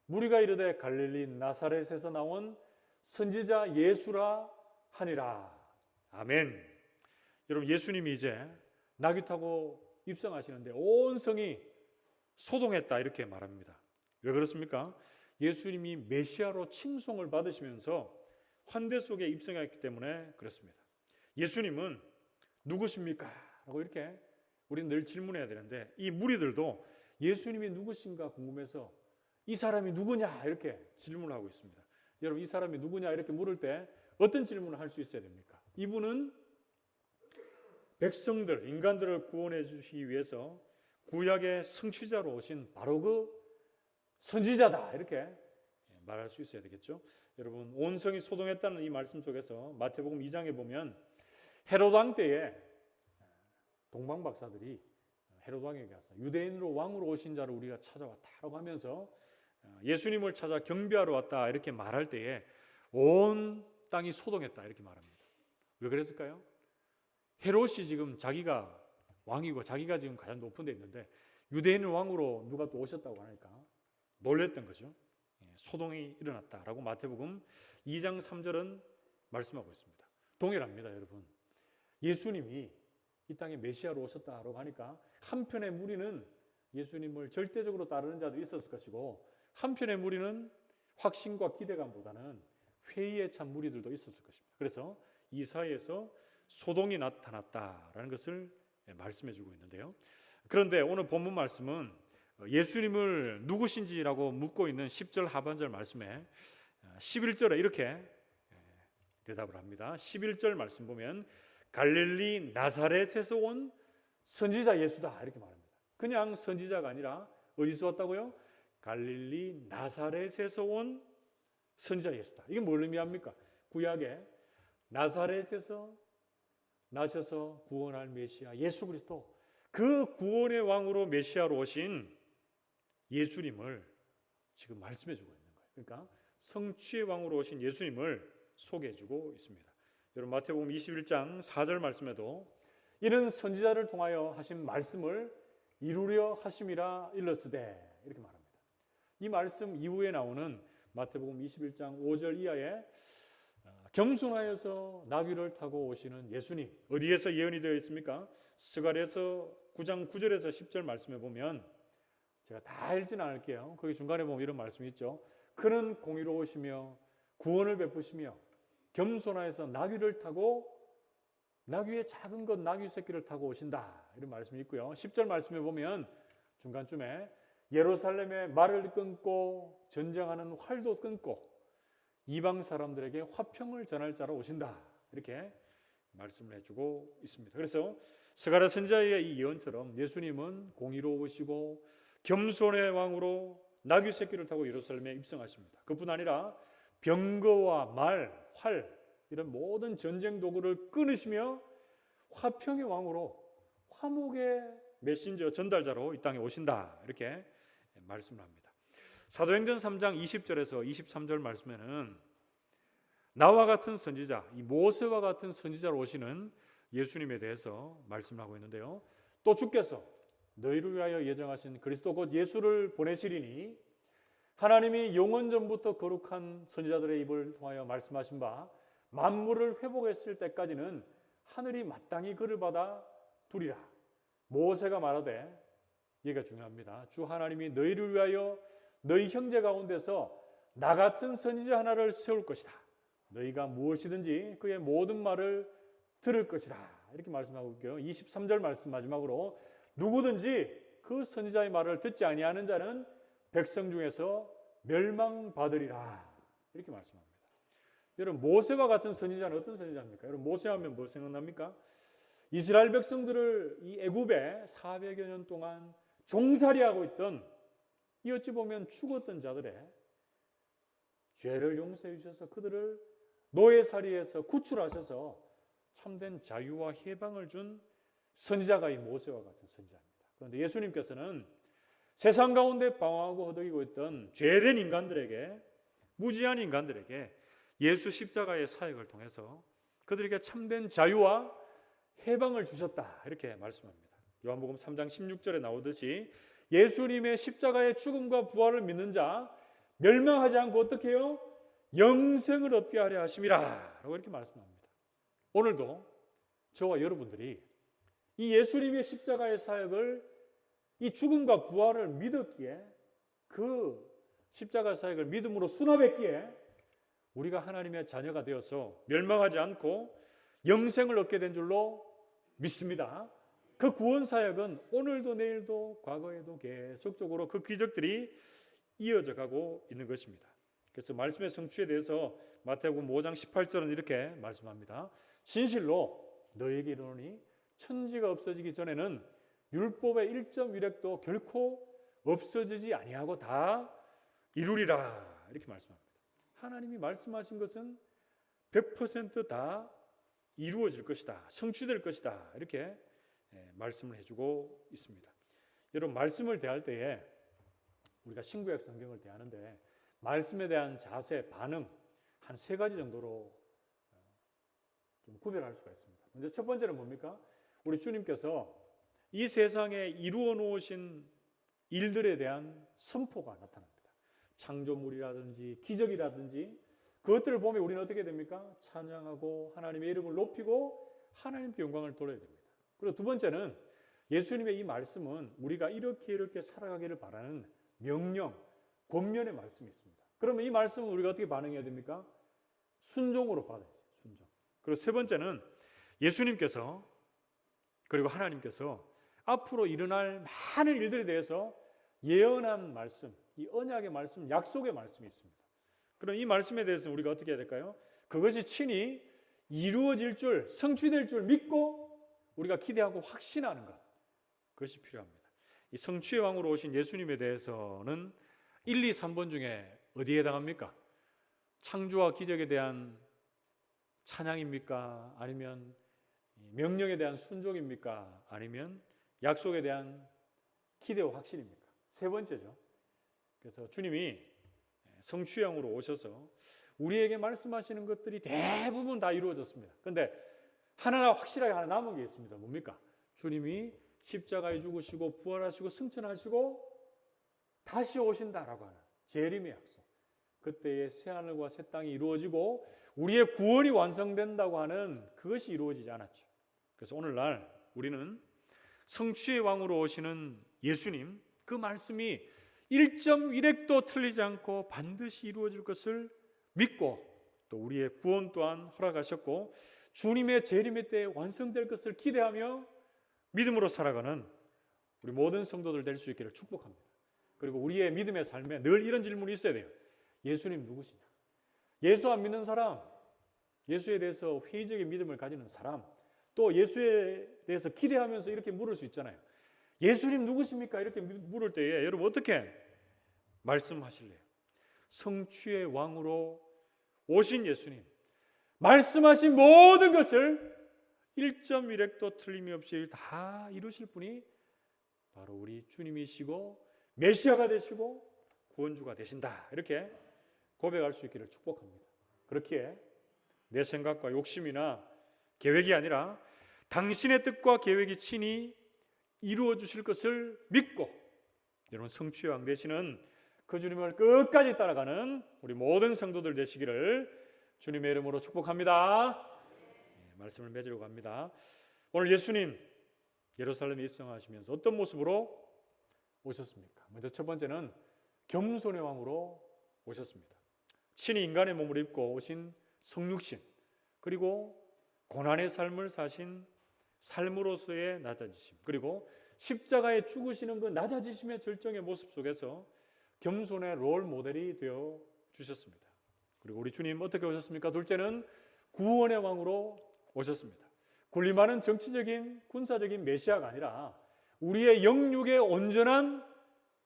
무리가 이르되 갈릴리 나사렛에서 나온 선지자 예수라 하니라. 아멘. 여러분, 예수님이 이제 나귀 타고 입성하시는데 온 성이 소동했다 이렇게 말합니다. 왜 그렇습니까? 예수님이 메시아로 칭송을 받으시면서 환대 속에 입성했기 때문에 그렇습니다. 예수님은 누구십니까? 라고 이렇게 우리는 늘 질문해야 되는데 이 무리들도 예수님이 누구신가 궁금해서 이 사람이 누구냐 이렇게 질문하고 있습니다. 여러분, 이 사람이 누구냐 이렇게 물을 때 어떤 질문을 할 수 있어야 됩니까? 이분은 백성들, 인간들을 구원해 주시기 위해서 구약의 성취자로 오신 바로 그 선지자다 이렇게 말할 수 있어야 되겠죠. 여러분, 온 성이 소동했다는 이 말씀 속에서 마태복음 2장에 보면 헤롯 왕 때에 동방 박사들이 헤롯 왕에게 가서 유대인으로 왕으로 오신 자를 우리가 찾아왔다라고 하면서 예수님을 찾아 경배하러 왔다 이렇게 말할 때에 온 땅이 소동했다 이렇게 말합니다. 왜 그랬을까요? 헤롯이 지금 자기가 왕이고 자기가 지금 가장 높은 데 있는데 유대인을 왕으로 누가 또 오셨다고 하니까 놀랬던 거죠. 소동이 일어났다라고 마태복음 2장 3절은 말씀하고 있습니다. 동일합니다, 여러분. 예수님이 이 땅에 메시아로 오셨다라고 하니까 한편의 무리는 예수님을 절대적으로 따르는 자도 있었을 것이고 한편의 무리는 확신과 기대감보다는 회의에 찬 무리들도 있었을 것입니다. 그래서 이 사이에서 소동이 나타났다라는 것을 말씀해 주고 있는데요. 그런데 오늘 본문 말씀은 예수님을 누구신지라고 묻고 있는 10절 하반절 말씀에 11절에 이렇게 대답을 합니다. 11절 말씀 보면 갈릴리 나사렛에서 온 선지자 예수다 이렇게 말합니다. 그냥 선지자가 아니라 어디서 왔다고요? 갈릴리 나사렛에서 온 선지자 예수다. 이게 뭘 의미합니까? 구약에 나사렛에서 나셔서 구원할 메시아 예수 그리스도, 그 구원의 왕으로 메시아로 오신 예수님을 지금 말씀해 주고 있는 거예요. 그러니까 성취의 왕으로 오신 예수님을 소개해 주고 있습니다. 여러분, 마태복음 21장 4절 말씀에도 이는 선지자를 통하여 하신 말씀을 이루려 하심이라 일렀으되 이렇게 말합니다. 이 말씀 이후에 나오는 마태복음 21장 5절 이하에 겸손하여서 나귀를 타고 오시는 예수님, 어디에서 예언이 되어 있습니까? 스가랴서 9장 9절에서 10절 말씀에 보면, 제가 다 읽지는 않을게요. 거기 중간에 보면 이런 말씀이 있죠. 그는 공의로우시며 구원을 베푸시며 겸손하여서 나귀를 타고 나귀의 작은 것 나귀 새끼를 타고 오신다 이런 말씀이 있고요. 10절 말씀에 보면 중간쯤에 예루살렘에 말을 끊고 전쟁하는 활도 끊고 이방 사람들에게 화평을 전할 자로 오신다 이렇게 말씀을 해주고 있습니다. 그래서 스가랴 선지자의 이 예언처럼 예수님은 공의로우시고 겸손의 왕으로 나귀 새끼를 타고 예루살렘에 입성하십니다. 그뿐 아니라 병거와 말, 활 이런 모든 전쟁 도구를 끊으시며 화평의 왕으로 화목의 메신저 전달자로 이 땅에 오신다 이렇게 말씀을 합니다. 사도행전 3장 20절에서 23절 말씀에는 나와 같은 선지자, 이 모세와 같은 선지자로 오시는 예수님에 대해서 말씀하고 있는데요. 또 주께서 너희를 위하여 예정하신 그리스도 곧 예수를 보내시리니 하나님이 영원 전부터 거룩한 선지자들의 입을 통하여 말씀하신 바 만물을 회복했을 때까지는 하늘이 마땅히 그를 받아 두리라. 모세가 말하되, 이게 중요합니다. 주 하나님이 너희를 위하여 너희 형제 가운데서 나 같은 선지자 하나를 세울 것이다. 너희가 무엇이든지 그의 모든 말을 들을 것이다. 이렇게 말씀하고 있고요. 23절 말씀 마지막으로 누구든지 그 선지자의 말을 듣지 아니하는 자는 백성 중에서 멸망받으리라. 이렇게 말씀합니다. 여러분, 모세와 같은 선지자는 어떤 선지자입니까? 여러분, 모세하면 뭐 생각납니까? 이스라엘 백성들을 이 애굽에 400여 년 동안 종살이하고 있던, 이 어찌 보면 죽었던 자들의 죄를 용서해 주셔서 그들을 노예살이에서 구출하셔서 참된 자유와 해방을 준 선지자가 이 모세와 같은 선지자입니다. 그런데 예수님께서는 세상 가운데 방황하고 허덕이고 있던 죄된 인간들에게, 무지한 인간들에게 예수 십자가의 사역을 통해서 그들에게 참된 자유와 해방을 주셨다. 이렇게 말씀합니다. 요한복음 3장 16절에 나오듯이 예수님의 십자가의 죽음과 부활을 믿는 자 멸망하지 않고 어떻게 해요? 영생을 얻게 하려 하심이라 라고 이렇게 말씀합니다. 오늘도 저와 여러분들이 이 예수님의 십자가의 사역을, 이 죽음과 부활을 믿었기에, 그 십자가 사역을 믿음으로 수납했기에 우리가 하나님의 자녀가 되어서 멸망하지 않고 영생을 얻게 된 줄로 믿습니다. 그 구원 사역은 오늘도 내일도 과거에도 계속적으로 그 기적들이 이어져 가고 있는 것입니다. 그래서 말씀의 성취에 대해서 마태복음 5장 18절은 이렇게 말씀합니다. 진실로 너희에게 이르노니 천지가 없어지기 전에는 율법의 1.1획도 결코 없어지지 아니하고 다 이루리라. 이렇게 말씀합니다. 하나님이 말씀하신 것은 100% 다 이루어질 것이다. 성취될 것이다. 이렇게 말씀을 해주고 있습니다. 여러분, 말씀을 대할 때에 우리가 신구약 성경을 대하는데 말씀에 대한 자세, 반응 한 3가지 정도로 좀 구별할 수가 있습니다. 먼저 첫 번째는 뭡니까? 우리 주님께서 이 세상에 이루어 놓으신 일들에 대한 선포가 나타납니다. 창조물이라든지 기적이라든지 그것들을 보면 우리는 어떻게 됩니까? 찬양하고 하나님의 이름을 높이고 하나님께 영광을 돌려야 됩니다. 그리고 두 번째는 예수님의 이 말씀은 우리가 이렇게 살아가기를 바라는 명령, 권면의 말씀이 있습니다. 그러면 이 말씀은 우리가 어떻게 반응해야 됩니까? 순종으로 받아야 돼요. 순종. 그리고 세 번째는 예수님께서 그리고 하나님께서 앞으로 일어날 많은 일들에 대해서 예언한 말씀, 이 언약의 말씀, 약속의 말씀이 있습니다. 그럼 이 말씀에 대해서 우리가 어떻게 해야 될까요? 그것이 친히 이루어질 줄, 성취될 줄 믿고 우리가 기대하고 확신하는 것, 그것이 필요합니다. 이 성취의 왕으로 오신 예수님에 대해서는 1, 2, 3번 중에 어디에 해당합니까? 창조와 기적에 대한 찬양입니까? 아니면 명령에 대한 순종입니까? 아니면 약속에 대한 기대와 확신입니까? 세 번째죠. 그래서 주님이 성취의 왕으로 오셔서 우리에게 말씀하시는 것들이 대부분 다 이루어졌습니다. 그런데 하나 확실하게 하나 남은 게 있습니다. 뭡니까? 주님이 십자가에 죽으시고 부활하시고 승천하시고 다시 오신다라고 하는 재림의 약속. 그때의 새하늘과 새 땅이 이루어지고 우리의 구원이 완성된다고 하는 그것이 이루어지지 않았죠. 그래서 오늘날 우리는 성취의 왕으로 오시는 예수님, 그 말씀이 1.1획도 틀리지 않고 반드시 이루어질 것을 믿고 또 우리의 구원 또한 허락하셨고 주님의 재림의 때에 완성될 것을 기대하며 믿음으로 살아가는 우리 모든 성도들 될 수 있기를 축복합니다. 그리고 우리의 믿음의 삶에 늘 이런 질문이 있어야 돼요. 예수님 누구시냐? 예수 안 믿는 사람, 예수에 대해서 회의적인 믿음을 가지는 사람, 또 예수에 대해서 기대하면서 이렇게 물을 수 있잖아요. 예수님 누구십니까? 이렇게 물을 때에 여러분 어떻게 말씀하실래요? 성취의 왕으로 오신 예수님, 말씀하신 모든 것을 1.1획도 틀림이 없이 다 이루실 분이 바로 우리 주님이시고 메시아가 되시고 구원주가 되신다. 이렇게 고백할 수 있기를 축복합니다. 그렇기에 내 생각과 욕심이나 계획이 아니라 당신의 뜻과 계획이 친히 이루어 주실 것을 믿고, 여러분 성취의 왕 되시는 그 주님을 끝까지 따라가는 우리 모든 성도들 되시기를 주님의 이름으로 축복합니다. 말씀을 맺으려고 합니다. 오늘 예수님 예루살렘에 입성하시면서 어떤 모습으로 오셨습니까? 먼저 첫 번째는 겸손의 왕으로 오셨습니다. 친히 인간의 몸을 입고 오신 성육신, 그리고 고난의 삶을 사신 삶으로서의 낮아지심, 그리고 십자가에 죽으시는 그 낮아지심의 절정의 모습 속에서 겸손의 롤 모델이 되어 주셨습니다. 그리고 우리 주님 어떻게 오셨습니까? 둘째는 구원의 왕으로 오셨습니다. 군림하는 정치적인 군사적인 메시아가 아니라 우리의 영육의 온전한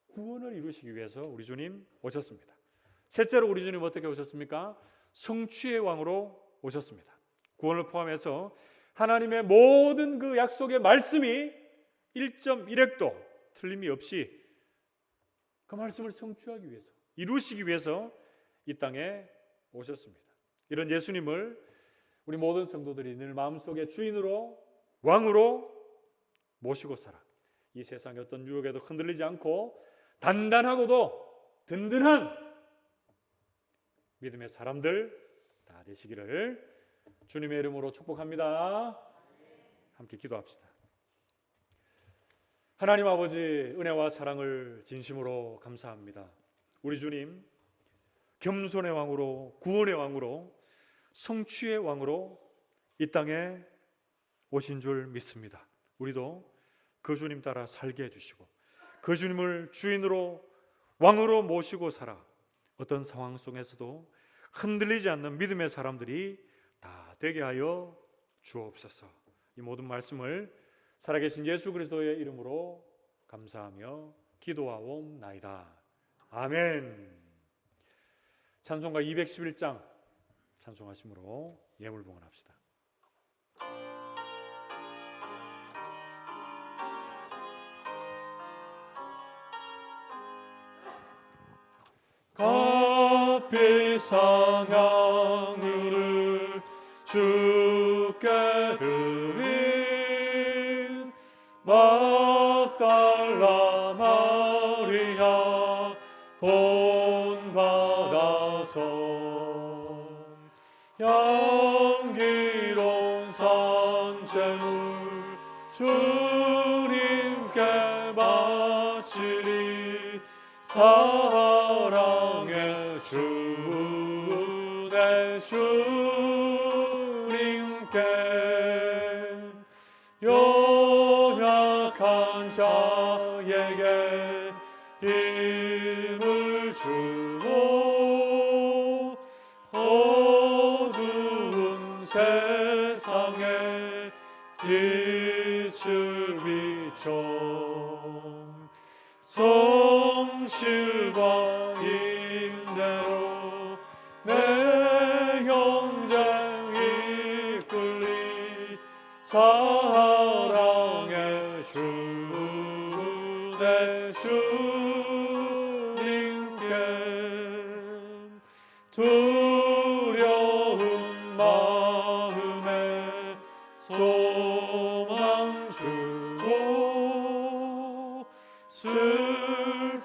구원을 이루시기 위해서 우리 주님 오셨습니다. 셋째로 우리 주님 어떻게 오셨습니까? 성취의 왕으로 오셨습니다. 구원을 포함해서 하나님의 모든 그 약속의 말씀이 1.1획도 틀림이 없이 그 말씀을 성취하기 위해서, 이루시기 위해서 이 땅에 오셨습니다. 이런 예수님을 우리 모든 성도들이 늘 마음속에 주인으로, 왕으로 모시고 살아 이 세상의 어떤 유혹에도 흔들리지 않고 단단하고도 든든한 믿음의 사람들 다 되시기를 주님의 이름으로 축복합니다. 함께 기도합시다. 하나님 아버지, 은혜와 사랑을 진심으로 감사합니다. 우리 주님 겸손의 왕으로, 구원의 왕으로, 성취의 왕으로 이 땅에 오신 줄 믿습니다. 우리도 그 주님 따라 살게 해주시고 그 주님을 주인으로, 왕으로 모시고 살아 어떤 상황 속에서도 흔들리지 않는 믿음의 사람들이 다 되게 하여 주옵소서. 이 모든 말씀을 살아계신 예수 그리스도의 이름으로 감사하며 기도하옵나이다. 아멘. 찬송가 211장 찬송하심으로 예물 봉헌합시다. 값비 상향을 주께 드린 막달라 마리아 본받아서 향기로운 산재물 주님께 바치리. 사랑의 주 내 주님께 연약한 자에게 힘을 주고 어두운 세상에 빛을 비춰 성실과 인내로 내 형제 이끌리. 사랑의 주 내 주님께 두려운 마음에 소망 주고 슬픔에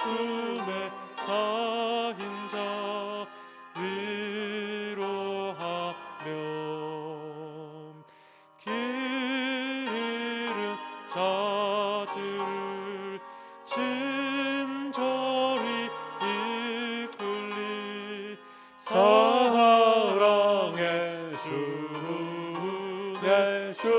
사인자 위로하며 길 잃은 자들을 친절히 이끌리. 사랑의 주 내 주님께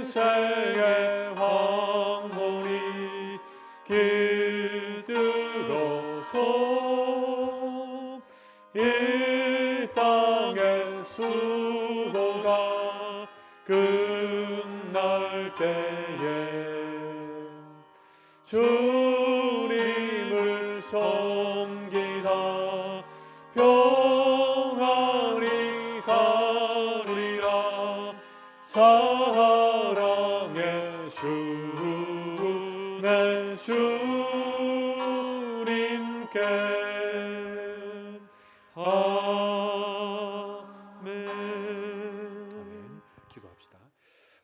인생의 황혼이 길들어서 이 땅의 수고가 끝날 때에 주님을 섬기다 평안히 가리라. 사랑의 주 내 주님께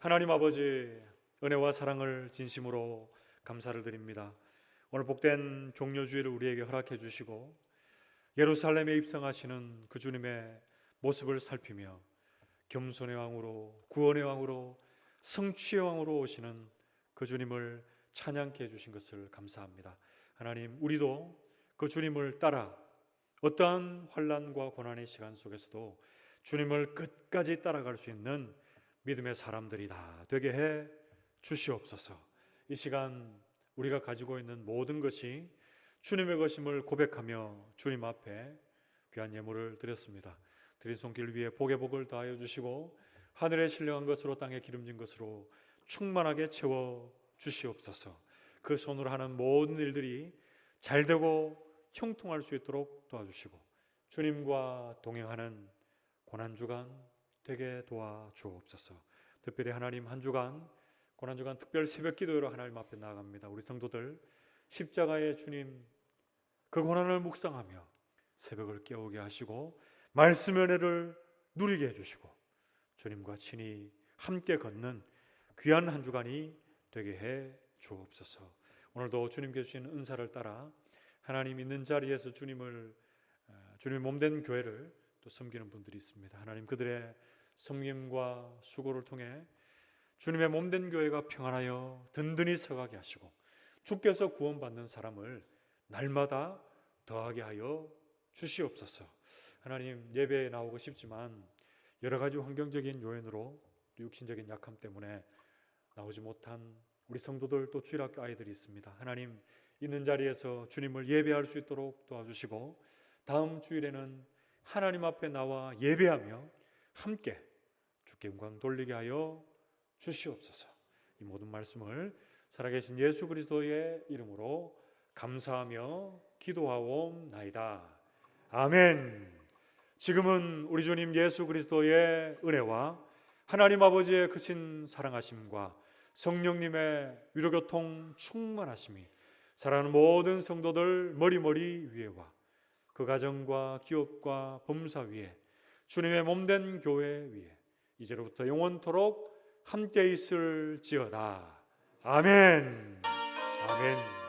하나님 아버지, 은혜와 사랑을 진심으로 감사를 드립니다. 오늘 복된 종려주일을 우리에게 허락해 주시고 예루살렘에 입성하시는 그 주님의 모습을 살피며 겸손의 왕으로, 구원의 왕으로, 성취의 왕으로 오시는 그 주님을 찬양케 해주신 것을 감사합니다. 하나님, 우리도 그 주님을 따라 어떠한 환난과 고난의 시간 속에서도 주님을 끝까지 따라갈 수 있는 믿음의 사람들이 다 되게 해 주시옵소서. 이 시간 우리가 가지고 있는 모든 것이 주님의 것임을 고백하며 주님 앞에 귀한 예물을 드렸습니다. 드린 손길 위에 복의 복을 더하여 주시고 하늘에 신령한 것으로 땅에 기름진 것으로 충만하게 채워 주시옵소서. 그 손으로 하는 모든 일들이 잘되고 형통할 수 있도록 도와주시고 주님과 동행하는 고난주간 되게 도와주옵소서. 특별히 하나님, 한 주간 고난주간 특별 새벽 기도로 하나님 앞에 나아갑니다. 우리 성도들 십자가의 주님 그 고난을 묵상하며 새벽을 깨우게 하시고 말씀의 은혜를 누리게 해주시고 주님과 친히 함께 걷는 귀한 한 주간이 되게 해 주옵소서. 오늘도 주님께 주신 은사를 따라 하나님 있는 자리에서 주님의 몸된 교회를 또 섬기는 분들이 있습니다. 하나님, 그들의 섬김과 수고를 통해 주님의 몸된 교회가 평안하여 든든히 서가게 하시고 주께서 구원받는 사람을 날마다 더하게 하여 주시옵소서. 하나님, 예배에 나오고 싶지만 여러 가지 환경적인 요인으로 육신적인 약함 때문에 나오지 못한 우리 성도들, 또 주일학교 아이들이 있습니다. 하나님, 있는 자리에서 주님을 예배할 수 있도록 도와주시고 다음 주일에는 하나님 앞에 나와 예배하며 함께 주께 영광 돌리게 하여 주시옵소서. 이 모든 말씀을 살아계신 예수 그리스도의 이름으로 감사하며 기도하옵나이다. 아멘. 지금은 우리 주님 예수 그리스도의 은혜와 하나님 아버지의 크신 사랑하심과 성령님의 위로교통 충만하심이 사랑하는 모든 성도들 머리머리 위에와 그 가정과 기업과 범사 위에 주님의 몸된 교회 위에 이제로부터 영원토록 함께 있을지어다. 아멘. 아멘.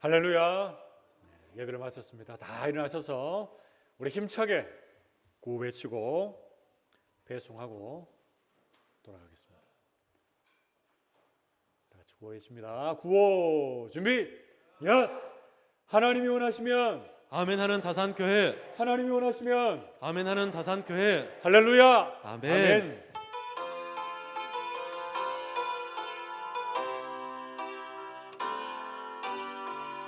할렐루야. 예배를 마쳤습니다. 다 일어나셔서 우리 힘차게 구호 외치고 배송하고 돌아가겠습니다. 다 같이 구호 외칩니다. 구호 준비. 야! 하나님이 원하시면 아멘하는 다산교회, 하나님이 원하시면 아멘하는 다산교회. 할렐루야. 아멘. 아멘.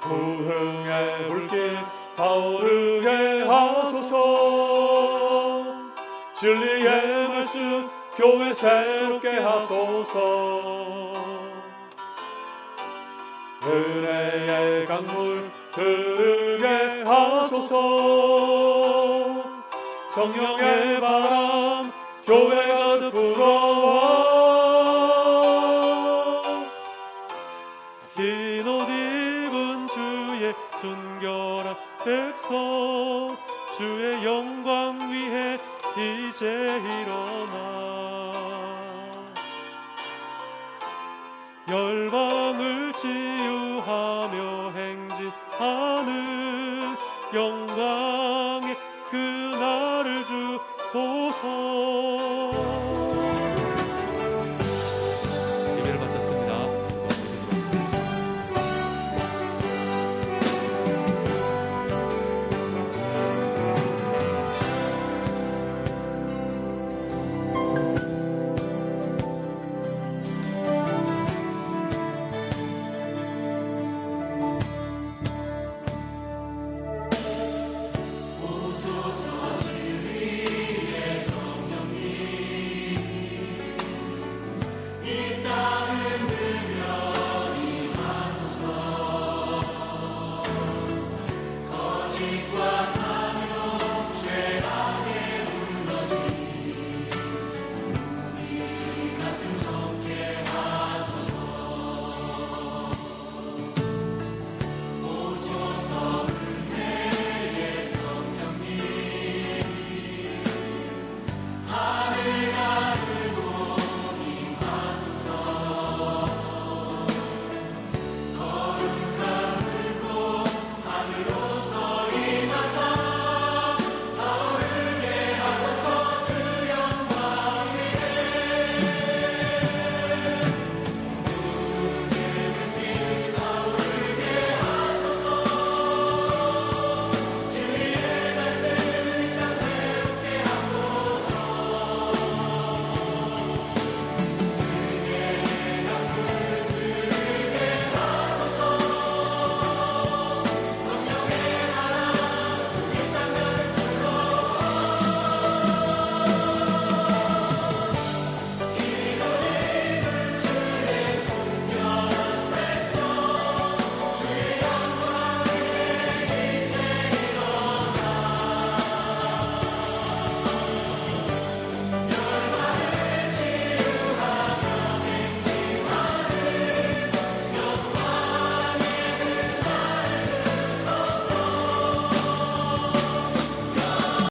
부흥의 불길 타오르게 하소서. 진리의 말씀 교회 새롭게 하소서. 은혜의 강물 흐르게 하소서. 성령의 바람 교회 가득 불어와. 흰 옷 입은 주의 순결한 백성, 주의 영광 위에 이제 일어나 열방을 치유하며 행진하는 영광의 그날을 주소서. 예배를 마쳤습니다. 주님과